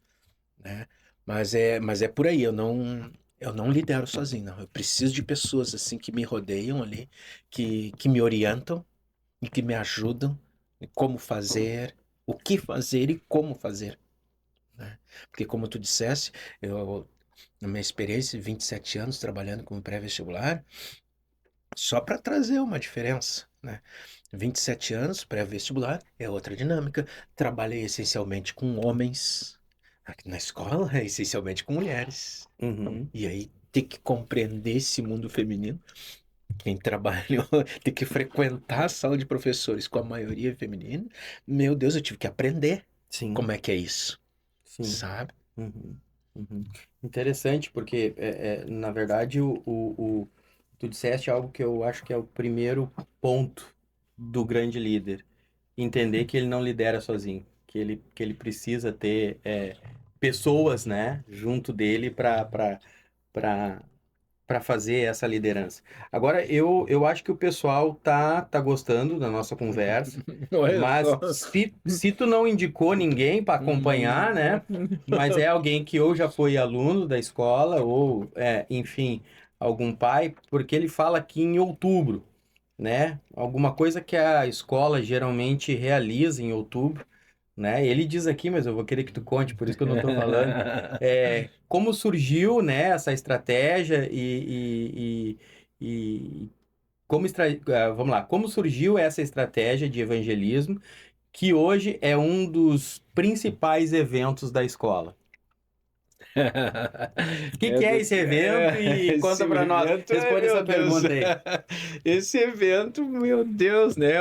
né? Mas é por aí, eu não lidero sozinho, não. Eu preciso de pessoas assim que me rodeiam ali, que me orientam e que me ajudam em como fazer, o que fazer e como fazer, né? Porque como tu disseste, na minha experiência, 27 anos trabalhando como pré-vestibular, só para trazer uma diferença, né? 27 anos, pré-vestibular, é outra dinâmica. Trabalhei essencialmente com homens. Aqui na escola, é essencialmente com mulheres. Uhum. E aí, ter que compreender esse mundo feminino. Quem trabalhou, ter que frequentar a sala de professores com a maioria feminina. Meu Deus, eu tive que aprender Sim, como é que é isso, sim. sabe? Uhum, uhum. Interessante, porque na verdade tu disseste algo que eu acho que é o primeiro ponto do grande líder. Entender que ele não lidera sozinho, que ele precisa ter pessoas, né, junto dele para fazer essa liderança. Agora, eu acho que o pessoal tá gostando da nossa conversa, Olha mas só. se tu não indicou ninguém para acompanhar, né? Mas é alguém que ou já foi aluno da escola, ou, enfim, algum pai, porque ele fala aqui em outubro, né? Alguma coisa que a escola geralmente realiza em outubro, né? Ele diz aqui, mas eu vou querer que tu conte, por isso que eu não estou falando. Como surgiu, né, essa estratégia e vamos lá, como surgiu essa estratégia de evangelismo, que hoje é um dos principais eventos da escola. O que que é esse evento? E Esse conta para nós, evento, responde meu essa Deus, pergunta aí. esse evento, meu Deus, né?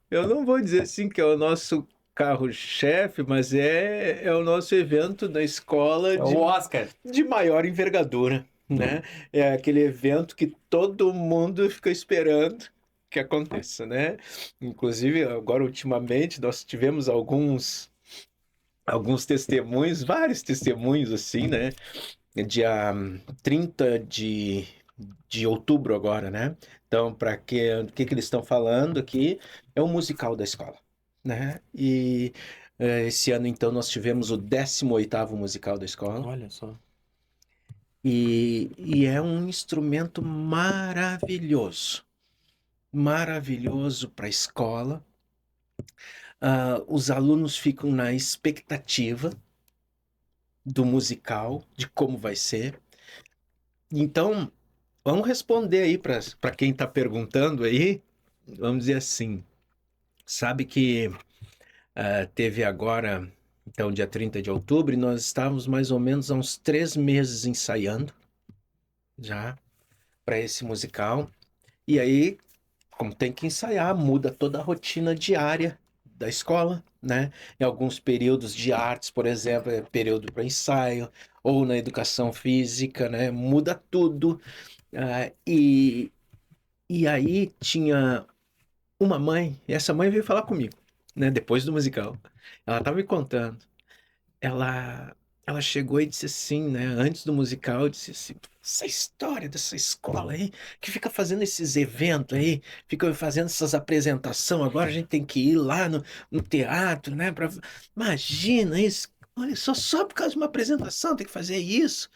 Eu não vou dizer assim que é o nosso carro-chefe, mas é o nosso evento da escola É o Oscar. de maior envergadura, né? É aquele evento que todo mundo fica esperando que aconteça, né? Inclusive, agora ultimamente nós tivemos alguns testemunhos, vários testemunhos assim, né? Dia 30 de outubro agora, né? Então, para que eles estão falando aqui é o musical da escola, né? E esse ano, então, nós tivemos o 18º musical da escola. Olha só. E é um instrumento maravilhoso, maravilhoso para a escola. Os alunos ficam na expectativa do musical, de como vai ser. Então, vamos responder aí para quem está perguntando aí. Vamos dizer assim, sabe que teve agora, então, dia 30 de outubro, e nós estávamos mais ou menos há uns 3 meses ensaiando já para esse musical. E aí, como tem que ensaiar, muda toda a rotina diária da escola, né? Em alguns períodos de artes, por exemplo, é período para ensaio, ou na educação física, né? Muda tudo. Ah, e aí tinha uma mãe, e essa mãe veio falar comigo, né? Depois do musical. Ela estava me contando. Ela, ela chegou e disse assim, né? Antes do musical, disse assim: essa história dessa escola aí, que fica fazendo esses eventos aí, fica fazendo essas apresentações, agora a gente tem que ir lá no teatro, né? Imagina isso. Olha, só por causa de uma apresentação tem que fazer isso.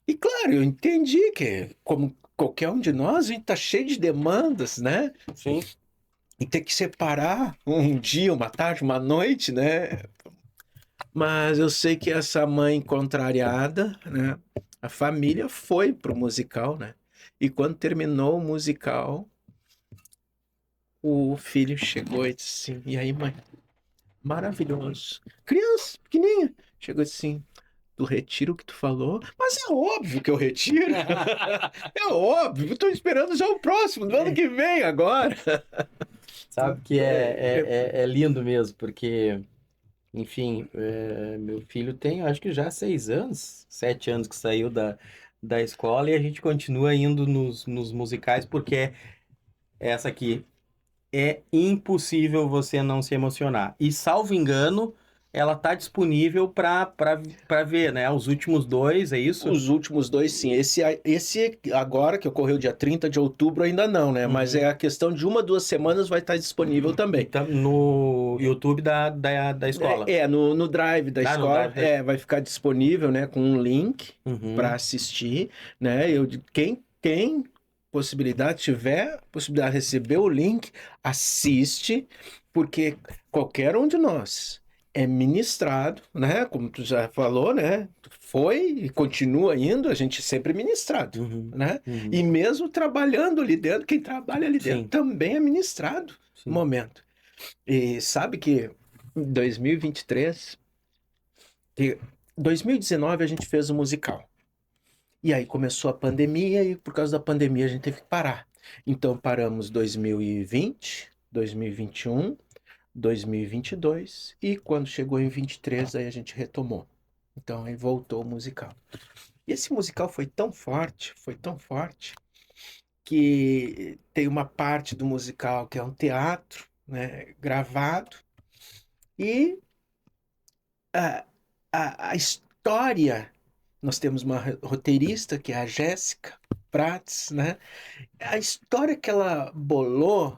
E claro, eu entendi que, como qualquer um de nós, a gente tá cheio de demandas, né? Sim. E ter que separar um dia, uma tarde, uma noite, né? Mas eu sei que essa mãe contrariada, né? A família foi pro musical, né? E quando terminou o musical, o filho chegou e disse assim: e aí, mãe? Maravilhoso. Criança, pequenininha. Chegou assim: tu retira o que tu falou? Mas é óbvio que eu retiro. É óbvio, eu tô esperando já o próximo, do ano que vem agora. Sabe que é lindo mesmo, porque, enfim, meu filho tem, acho que já 6 anos, 7 anos que saiu da escola e a gente continua indo nos musicais, porque essa aqui é impossível você não se emocionar. E, salvo engano, ela tá disponível para ver, né? Os últimos dois, é isso? Os últimos dois, sim. Esse agora, que ocorreu dia 30 de outubro, ainda não, né? Mas é a questão de 1, 2 semanas vai estar disponível também. Então, no YouTube da escola. No Drive da No escola, Drive vai ficar disponível, né? Com um link para Uhum. assistir, né? Quem tem possibilidade, tiver possibilidade de receber o link, assiste, porque qualquer um de nós é ministrado, né? Como tu já falou, né? Foi e continua indo, a gente sempre é ministrado, Uhum. né? Uhum. E mesmo trabalhando ali dentro, quem trabalha ali dentro Sim. também é ministrado no Sim. momento. E sabe que em 2023, 2019 a gente fez um musical. E aí começou a pandemia e por causa da pandemia a gente teve que parar. Então paramos 2020, 2021, 2022 e quando chegou em 23 aí a gente retomou. Então aí voltou o musical. E esse musical foi tão forte, que tem uma parte do musical que é um teatro, né, gravado, e a, a história, nós temos uma roteirista que é a Jéssica Prats, né? A história que ela bolou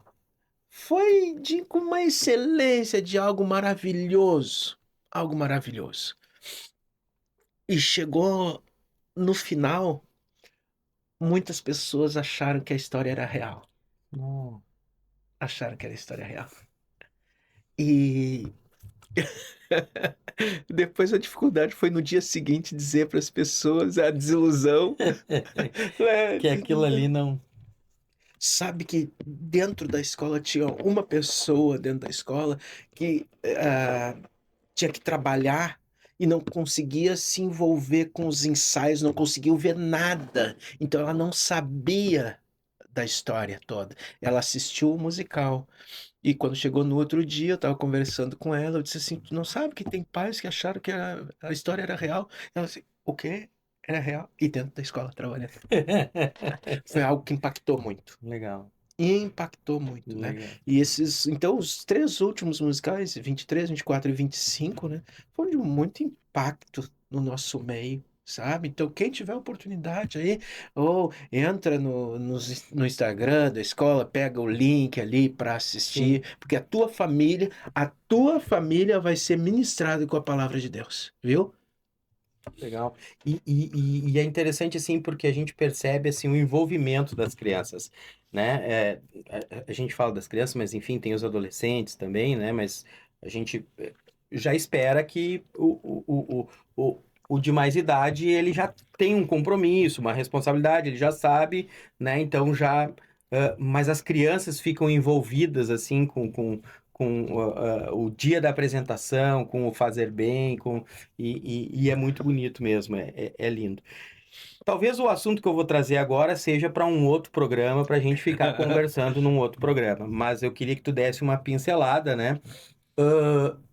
foi com uma excelência de algo maravilhoso, algo maravilhoso. E chegou no final, muitas pessoas acharam que a história era real. Oh. Acharam que era história real. E depois a dificuldade foi no dia seguinte dizer para as pessoas a desilusão. Que aquilo ali não. Sabe que dentro da escola tinha uma pessoa dentro da escola que tinha que trabalhar e não conseguia se envolver com os ensaios, não conseguiu ver nada. Então ela não sabia da história toda. Ela assistiu o musical. E quando chegou no outro dia, eu estava conversando com ela, eu disse assim: tu não sabe que tem pais que acharam que a história era real? Ela disse: o quê? era real, e dentro da escola trabalhando. Foi algo que impactou muito. Legal, E impactou muito, né? legal. E então, os 3 últimos musicais, 23, 24 e 25, né? Foram de muito impacto no nosso meio, sabe? Então, quem tiver oportunidade aí, ou entra no Instagram da escola, pega o link ali para Sim, assistir, porque a tua família vai ser ministrada com a palavra de Deus, viu? legal. E é interessante, assim, porque a gente percebe, assim, o envolvimento das crianças, né? A gente fala das crianças, mas, enfim, tem os adolescentes também, né? Mas a gente já espera que o de mais idade, ele já tem um compromisso, uma responsabilidade, ele já sabe, né? Então, já... mas as crianças ficam envolvidas, assim, com o dia da apresentação, com o fazer bem, e é muito bonito mesmo, é lindo. Talvez o assunto que eu vou trazer agora seja para um outro programa, para a gente ficar conversando num outro programa, mas eu queria que tu desse uma pincelada, né?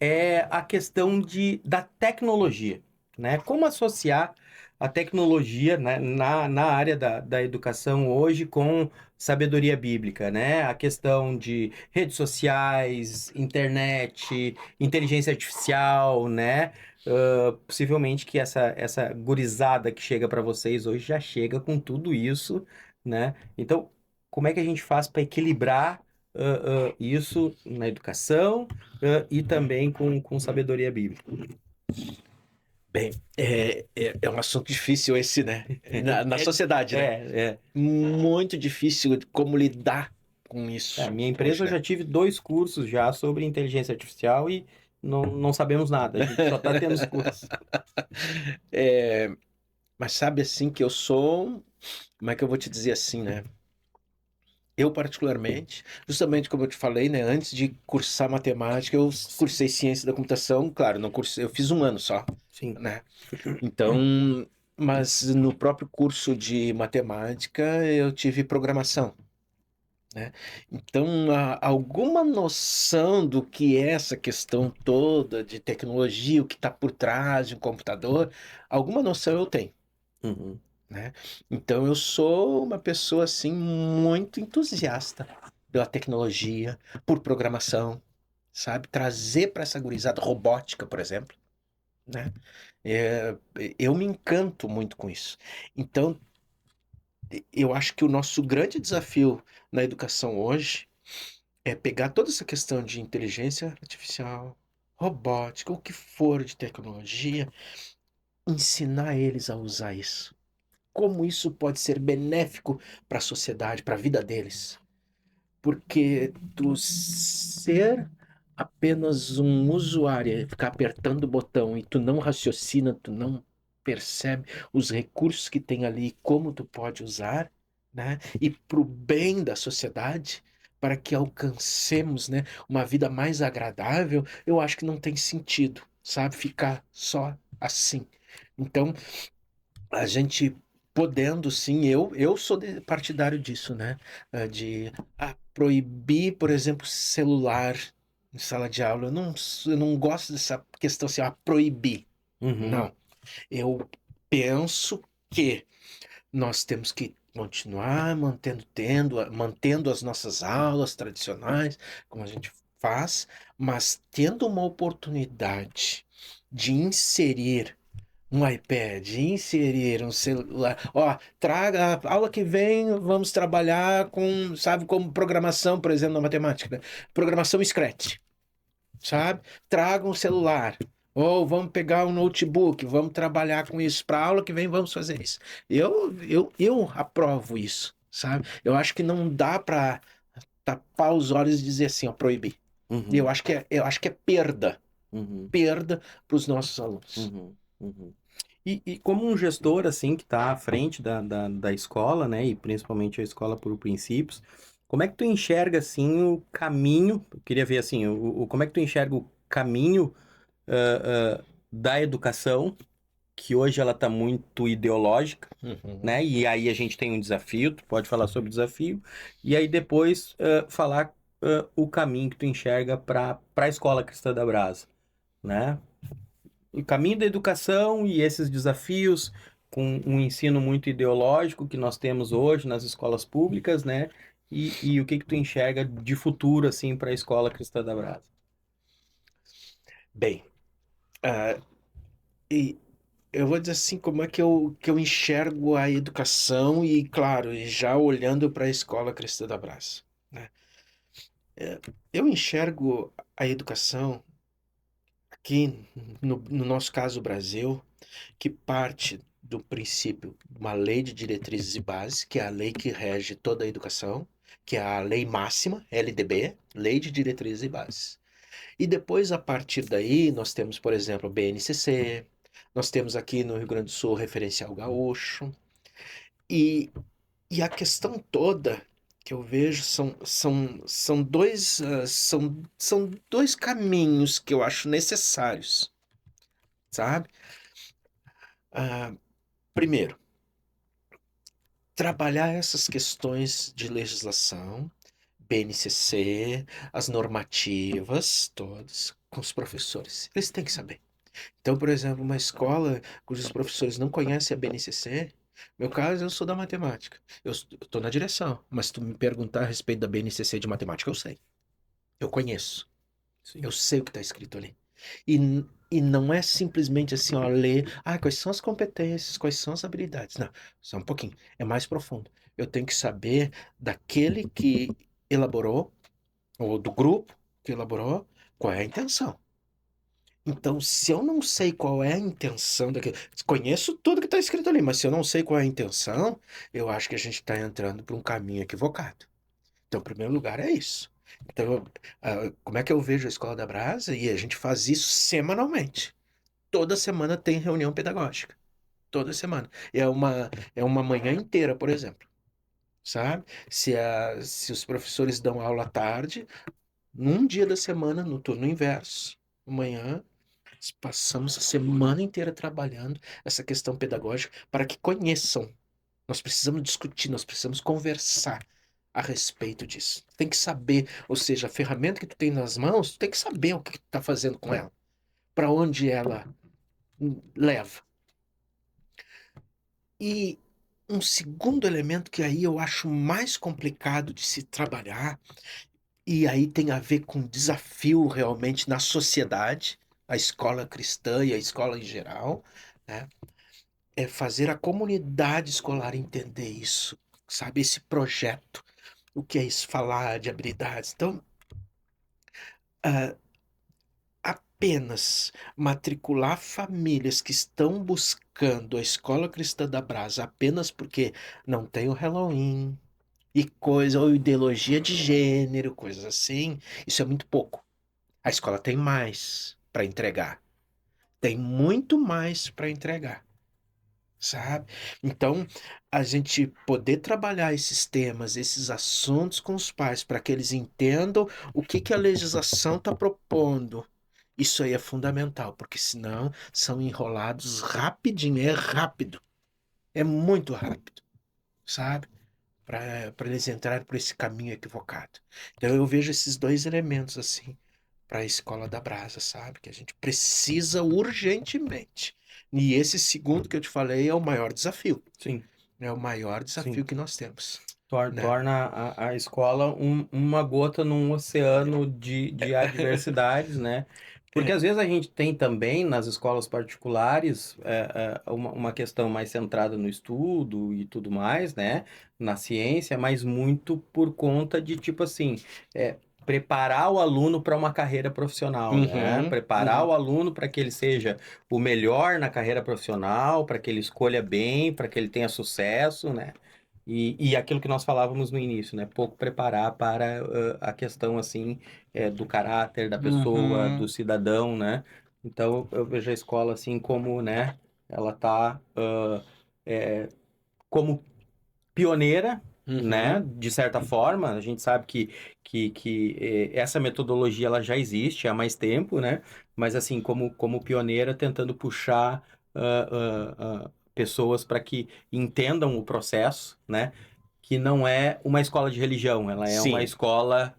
É a questão da tecnologia, né? Como associar a tecnologia, né, na área da educação hoje com sabedoria bíblica, né? A questão de redes sociais, internet, inteligência artificial, né? Possivelmente que essa gurizada que chega para vocês hoje já chega com tudo isso, né? Então, como é que a gente faz para equilibrar isso na educação? E também com sabedoria bíblica. Bem, é um assunto difícil esse, né? Na sociedade, né? É. Muito difícil de como lidar com A isso minha empresa hoje, eu né? já tive 2 cursos já sobre inteligência artificial e não sabemos nada. A gente só está tendo os cursos. É, mas sabe assim que eu sou, como é que eu vou te dizer assim, né? Eu particularmente, justamente como eu te falei, né? Antes de cursar matemática, eu cursei ciência da computação. Claro, não cursei, eu fiz um ano só, Sim. né? Então, mas no próprio curso de matemática eu tive programação, né? Então, alguma noção do que é essa questão toda de tecnologia, o que está por trás de um computador, alguma noção eu tenho, Uhum. né? Então, eu sou uma pessoa assim muito entusiasta pela tecnologia, por programação, sabe? Trazer para essa gurizada robótica, por exemplo, né? É, eu me encanto muito com isso. Então, eu acho que o nosso grande desafio na educação hoje é pegar toda essa questão de inteligência artificial, robótica, o que for de tecnologia, ensinar eles a usar isso. Como isso pode ser benéfico para a sociedade, para a vida deles. Porque tu ser apenas um usuário, ficar apertando o botão e tu não raciocina, tu não percebe os recursos que tem ali, como tu pode usar, né? E para o bem da sociedade, para que alcancemos, né, uma vida mais agradável, eu acho que não tem sentido, sabe? Ficar só assim. Então, a gente podendo sim, eu sou partidário disso, né? De proibir, por exemplo, celular em sala de aula. Eu não gosto dessa questão assim, proibir. Uhum. Não. Eu penso que nós temos que continuar mantendo as nossas aulas tradicionais, como a gente faz, mas tendo uma oportunidade de inserir um iPad, inserir um celular. Ó, traga a aula que vem, vamos trabalhar com, sabe, como programação, por exemplo, na matemática, né? Programação Scratch, sabe? Traga um celular. Ou vamos pegar um notebook, vamos trabalhar com isso. Para a aula que vem, vamos fazer isso. Eu aprovo isso, sabe? Eu acho que não dá para tapar os olhos e dizer assim, ó, proibir. Uhum. Eu acho que é perda, Uhum. perda para os nossos alunos. Uhum. Uhum. E como um gestor, assim, que está à frente da escola, né, e principalmente a escola por princípios, como é que tu enxerga, assim, o caminho, eu queria ver, assim, como é que tu enxerga o caminho da educação, que hoje ela está muito ideológica, Uhum. né, e aí a gente tem um desafio, tu pode falar sobre o desafio, e aí depois falar o caminho que tu enxerga para a Escola Cristã da Brasa, né? O caminho da educação e esses desafios com um ensino muito ideológico que nós temos hoje nas escolas públicas, né? E o que tu enxerga de futuro, assim, para a Escola Cristã da Brasa? Bem, ah, e eu vou dizer assim, como é que eu enxergo a educação e, claro, e já olhando para a Escola Cristã da Brás, né? Eu enxergo a educação aqui, no nosso caso, o Brasil, que parte do princípio de uma lei de diretrizes e bases, que é a lei que rege toda a educação, que é a lei máxima, LDB, Lei de Diretrizes e Bases. E depois, a partir daí, nós temos, por exemplo, o BNCC, nós temos aqui no Rio Grande do Sul o Referencial Gaúcho, e, e a questão toda que eu vejo são dois caminhos que eu acho necessários, sabe? Ah, primeiro, trabalhar essas questões de legislação, BNCC, as normativas, todas, com os professores. Eles têm que saber. Então, por exemplo, uma escola cujos professores não conhecem a BNCC, meu caso, eu sou da matemática. Eu estou na direção, mas se tu me perguntar a respeito da BNCC de matemática, eu sei. Eu conheço. Sim. Eu sei o que está escrito ali. E não é simplesmente assim, ó, ler, quais são as competências, quais são as habilidades. Não, só um pouquinho. É mais profundo. Eu tenho que saber daquele que elaborou, ou do grupo que elaborou, qual é a intenção. Então, se eu não sei qual é a intenção daquilo, conheço tudo que está escrito ali, mas se eu não sei qual é a intenção, eu acho que a gente está entrando por um caminho equivocado. Então, em primeiro lugar, é isso. Então, como é que eu vejo a Escola da Brasa? E a gente faz isso semanalmente. Toda semana tem reunião pedagógica. Toda semana. É uma manhã inteira, por exemplo. Sabe? Se os professores dão aula à tarde, num dia da semana, no turno inverso, amanhã, passamos a semana inteira trabalhando essa questão pedagógica para que conheçam. Nós precisamos discutir, nós precisamos conversar a respeito disso. Tem que saber, ou seja, a ferramenta que tu tem nas mãos, tu tem que saber o que tu está fazendo com ela, para onde ela leva. E um segundo elemento que aí eu acho mais complicado de se trabalhar, e aí tem a ver com desafio realmente na sociedade, a escola cristã e a escola em geral, né? É fazer a comunidade escolar entender isso, sabe? Esse projeto, o que é isso, falar de habilidades. Então, ah, apenas matricular famílias que estão buscando a Escola Cristã da Brasa apenas porque não tem o Halloween e coisa, ou ideologia de gênero, coisas assim, isso é muito pouco. A escola tem mais para entregar. Tem muito mais para entregar, sabe? Então, a gente poder trabalhar esses temas, esses assuntos com os pais, para que eles entendam o que a legislação está propondo. Isso aí é fundamental, porque senão são enrolados rapidinho, é rápido, é muito rápido, sabe? Para eles entrarem por esse caminho equivocado. Então eu vejo esses dois elementos assim para a escola da Brasa, sabe? Que a gente precisa urgentemente. E esse segundo que eu te falei é o maior desafio. Sim, É o maior sim. desafio que nós temos, né? Torna a escola uma gota num oceano de adversidades, né? Porque É. às vezes a gente tem também nas escolas particulares uma questão mais centrada no estudo e tudo mais, né? Na ciência, mas muito por conta de, tipo assim, preparar o aluno para uma carreira profissional, né? Uhum, Preparar uhum. o aluno para que ele seja o melhor na carreira profissional, para que ele escolha bem, para que ele tenha sucesso, né? E aquilo que nós falávamos no início, né? Pouco preparar para a questão, assim, do caráter da pessoa, do Uhum, cidadão, né? Então, eu vejo a escola, assim, como, né? Ela tá como pioneira, né? uhum. De certa forma. A gente sabe que essa metodologia, ela já existe há mais tempo, né? Mas, assim, como pioneira, tentando puxar pessoas para que entendam o processo, né? Que não é uma escola de religião, ela é uma Sim. escola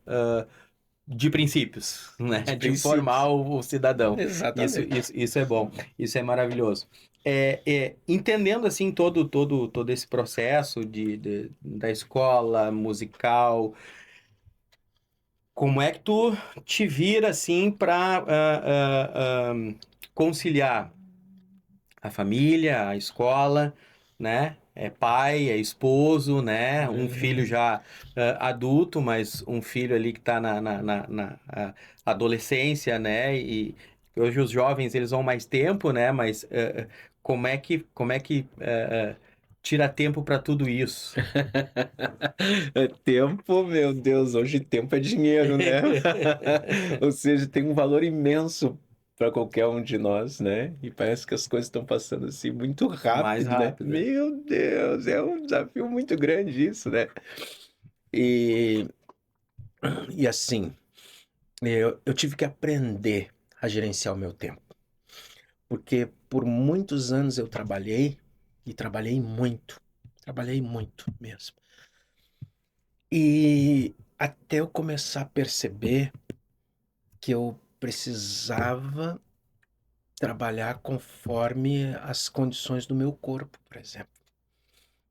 de princípios, né? De De princípios. formar o cidadão. Exatamente. Isso é bom, isso é maravilhoso. Entendendo assim todo esse processo da escola musical, como é que tu te vira assim para conciliar a família, a escola, né? É pai, é esposo, né? Um filho já adulto, mas um filho ali que está na adolescência, né? E hoje os jovens eles vão mais tempo, né? Mas como é que tira tempo para tudo isso? Tempo, meu Deus, hoje tempo é dinheiro, né? Ou seja, tem um valor imenso para qualquer um de nós, né? E parece que as coisas estão passando assim muito Mais rápido, né? rápido. Meu Deus, é um desafio muito grande isso, né? E, e assim, eu tive que aprender a gerenciar o meu tempo, porque por muitos anos eu trabalhei e trabalhei muito mesmo. E até eu começar a perceber que eu precisava trabalhar conforme as condições do meu corpo, por exemplo.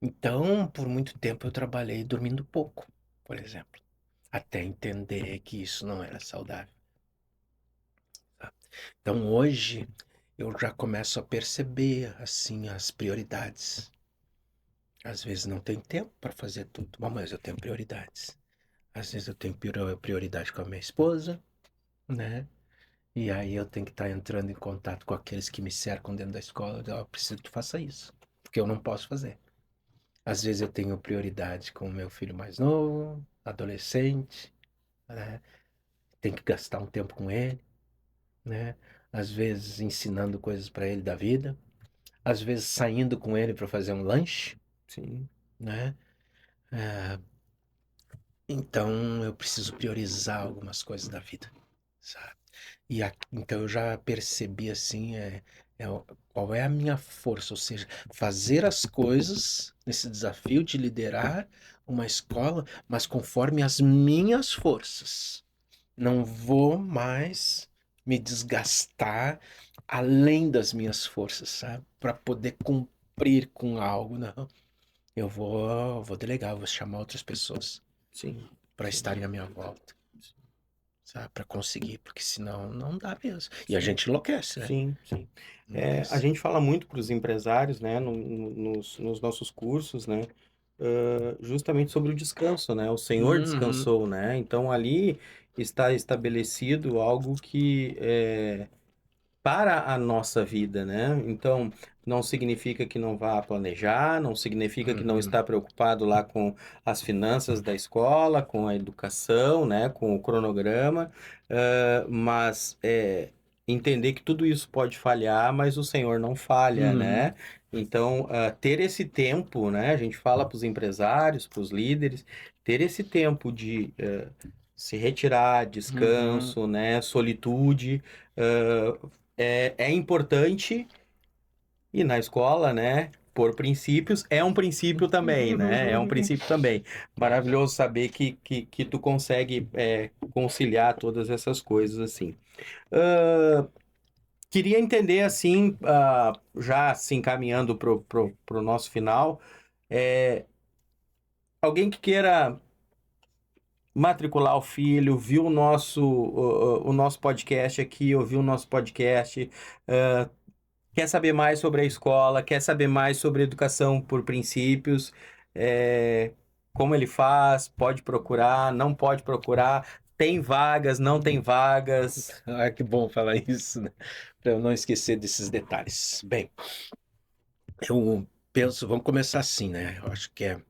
Então, por muito tempo eu trabalhei dormindo pouco, por exemplo, até entender que isso não era saudável. Tá? Então, hoje eu já começo a perceber assim as prioridades. Às vezes não tem tempo para fazer tudo, mas eu tenho prioridades. Às vezes eu tenho prioridade com a minha esposa, né? E aí eu tenho que estar entrando em contato com aqueles que me cercam dentro da escola. Eu preciso que tu faça isso, porque eu não posso fazer. Às vezes eu tenho prioridade com o meu filho mais novo, adolescente, né? Tenho que gastar um tempo com ele, né? Às vezes ensinando coisas para ele da vida, às vezes saindo com ele para fazer um lanche, Sim. né? Então eu preciso priorizar algumas coisas da vida, sabe? Então eu já percebi assim, qual é a minha força, ou seja, fazer as coisas nesse desafio de liderar uma escola, mas conforme as minhas forças. Não vou mais me desgastar além das minhas forças, sabe? Para poder cumprir com algo, não. Eu vou delegar, eu vou chamar outras pessoas Sim. para estarem à minha volta, sabe? Para conseguir, porque senão não dá mesmo. E a Sim. gente enlouquece, né? Sim, sim. A Enlouquece. gente fala muito para os empresários, né, nos nossos cursos, né, justamente sobre o descanso, né? O Senhor Uhum, descansou, né? Então ali está estabelecido algo que para a nossa vida, né? Então, não significa que não vá planejar, não significa que não uhum, está preocupado lá com as finanças da escola, com a educação, né? Com o cronograma, mas entender que tudo isso pode falhar, mas o Senhor não falha, uhum, né? Então, ter esse tempo, né? A gente fala para os empresários, para os líderes, ter esse tempo de se retirar, uhum, descanso, né? Solitude. É importante e na escola, né? Por princípios, é um princípio também, né? É um uhum. princípio também. Maravilhoso saber que tu consegue conciliar todas essas coisas assim. Ah, queria entender assim, já se encaminhando pro nosso final, alguém que queira matricular o filho, viu o nosso podcast aqui, ouviu o nosso podcast, quer saber mais sobre a escola, quer saber mais sobre educação por princípios, como ele faz, pode procurar, não pode procurar, tem vagas, não tem vagas. Ah, que bom falar isso, né? Para eu não esquecer desses detalhes. Bem, eu penso, vamos começar assim, né? Eu acho que é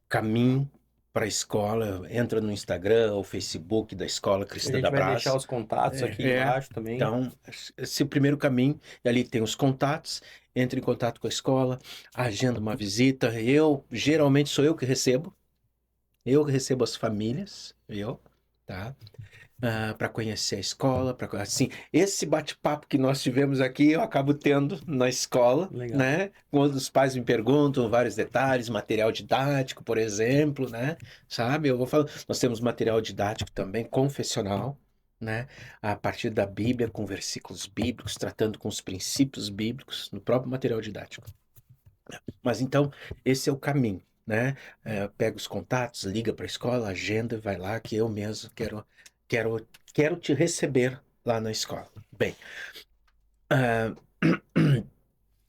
caminho para a escola, entra no Instagram ou Facebook da Escola A Cristã gente da vai deixar Brás. os contatos aqui É. embaixo também. Então, esse é o primeiro caminho, e ali tem os contatos, entre em contato com a escola, agenda uma visita. Geralmente sou eu que recebo as famílias, tá? para conhecer a escola, assim, esse bate-papo que nós tivemos aqui eu acabo tendo na escola, Legal. né? Quando os pais me perguntam vários detalhes, material didático, por exemplo, né? Sabe? Eu vou falar, nós temos material didático também confessional, né? A partir da Bíblia, com versículos bíblicos, tratando com os princípios bíblicos no próprio material didático. Mas então, esse é o caminho, né? Pega os contatos, liga para a escola, agenda, vai lá que eu mesmo quero te receber lá na escola. Bem, ah,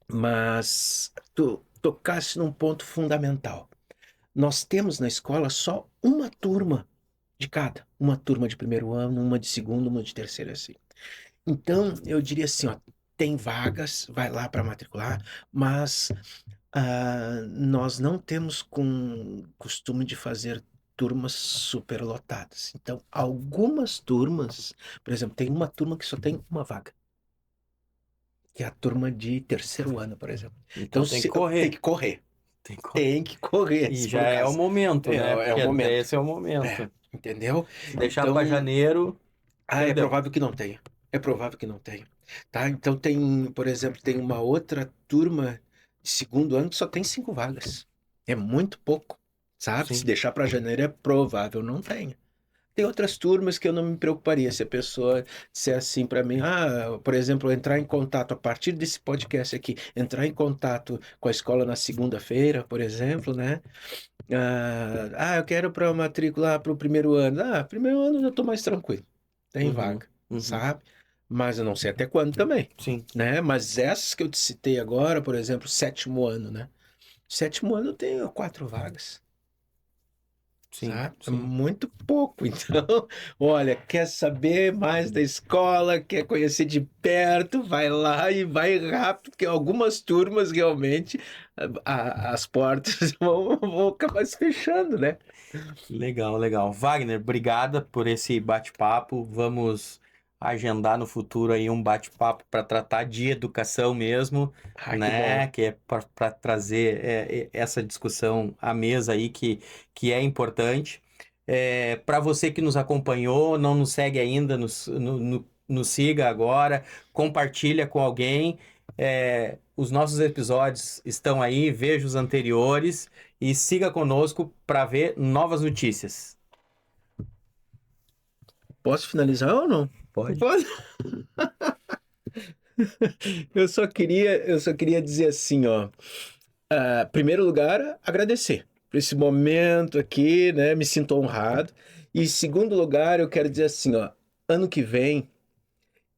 mas tu tocaste num ponto fundamental. Nós temos na escola só uma turma de cada. Uma turma de primeiro ano, uma de segundo, uma de terceiro, assim. Então, eu diria assim, ó, tem vagas, vai lá para matricular, mas nós não temos costume de fazer turmas superlotadas. Então, algumas turmas, por exemplo, tem uma turma que só tem uma vaga, que é a turma de terceiro ano, por exemplo. Então tem que correr. Tem que correr. Tem que correr. Tem que correr. E se já for é o caso. momento, né? É o Porque momento. esse é o momento. Entendeu? Se deixar Então, para janeiro, é perdeu. provável que não tenha. É provável que não tenha. Tá? Então tem, por exemplo, tem uma outra turma de segundo ano que só tem 5 vagas. É muito pouco, sabe? Sim. Se deixar para janeiro é provável não tenha. Tem outras turmas que eu não me preocuparia se a pessoa disser assim para mim, por exemplo, entrar em contato a partir desse podcast aqui, entrar em contato com a escola na segunda-feira, por exemplo, né? Eu quero para matricular para o primeiro ano. Primeiro ano eu já estou mais tranquilo. Tem vaga, sabe? Mas eu não sei até quando também. Sim. Né? Mas essas que eu te citei agora, por exemplo, sétimo ano, né? Sétimo ano eu tenho 4 vagas. Sim, Sabe? É sim. muito pouco. Então, olha, quer saber mais da escola, quer conhecer de perto, vai lá e vai rápido, porque algumas turmas realmente as portas vão acabar se fechando, né? Legal, legal. Wagner, obrigada por esse bate-papo. Vamos agendar no futuro aí um bate-papo para tratar de educação mesmo, Ai, que né? bom. Que é para trazer essa discussão à mesa aí que é importante. Para você que nos acompanhou, não nos segue ainda, nos siga agora, compartilha com alguém. Os nossos episódios estão aí, veja os anteriores e siga conosco para ver novas notícias. Posso finalizar ou não? Pode. Pode. Eu só queria dizer assim, ó. Primeiro lugar, agradecer por esse momento aqui, né? Me sinto honrado. E segundo lugar, eu quero dizer assim, ó. Ano que vem,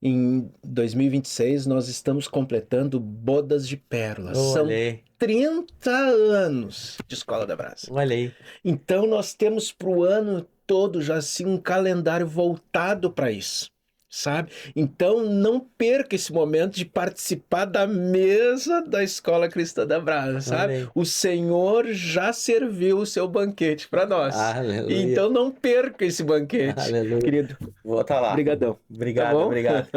em 2026, nós estamos completando Bodas de Pérola. São Olha aí, 30 anos de Escola da Brasa. olha aí. Então nós temos para o ano todo já assim um calendário voltado para isso, sabe? Então não perca esse momento de participar da mesa da Escola Cristã da Brasa, sabe? O Senhor já serviu o seu banquete para nós. Aleluia. Então não perca esse banquete, Aleluia. querido. Vou estar lá. Obrigadão. Obrigado, Tá bom? obrigado.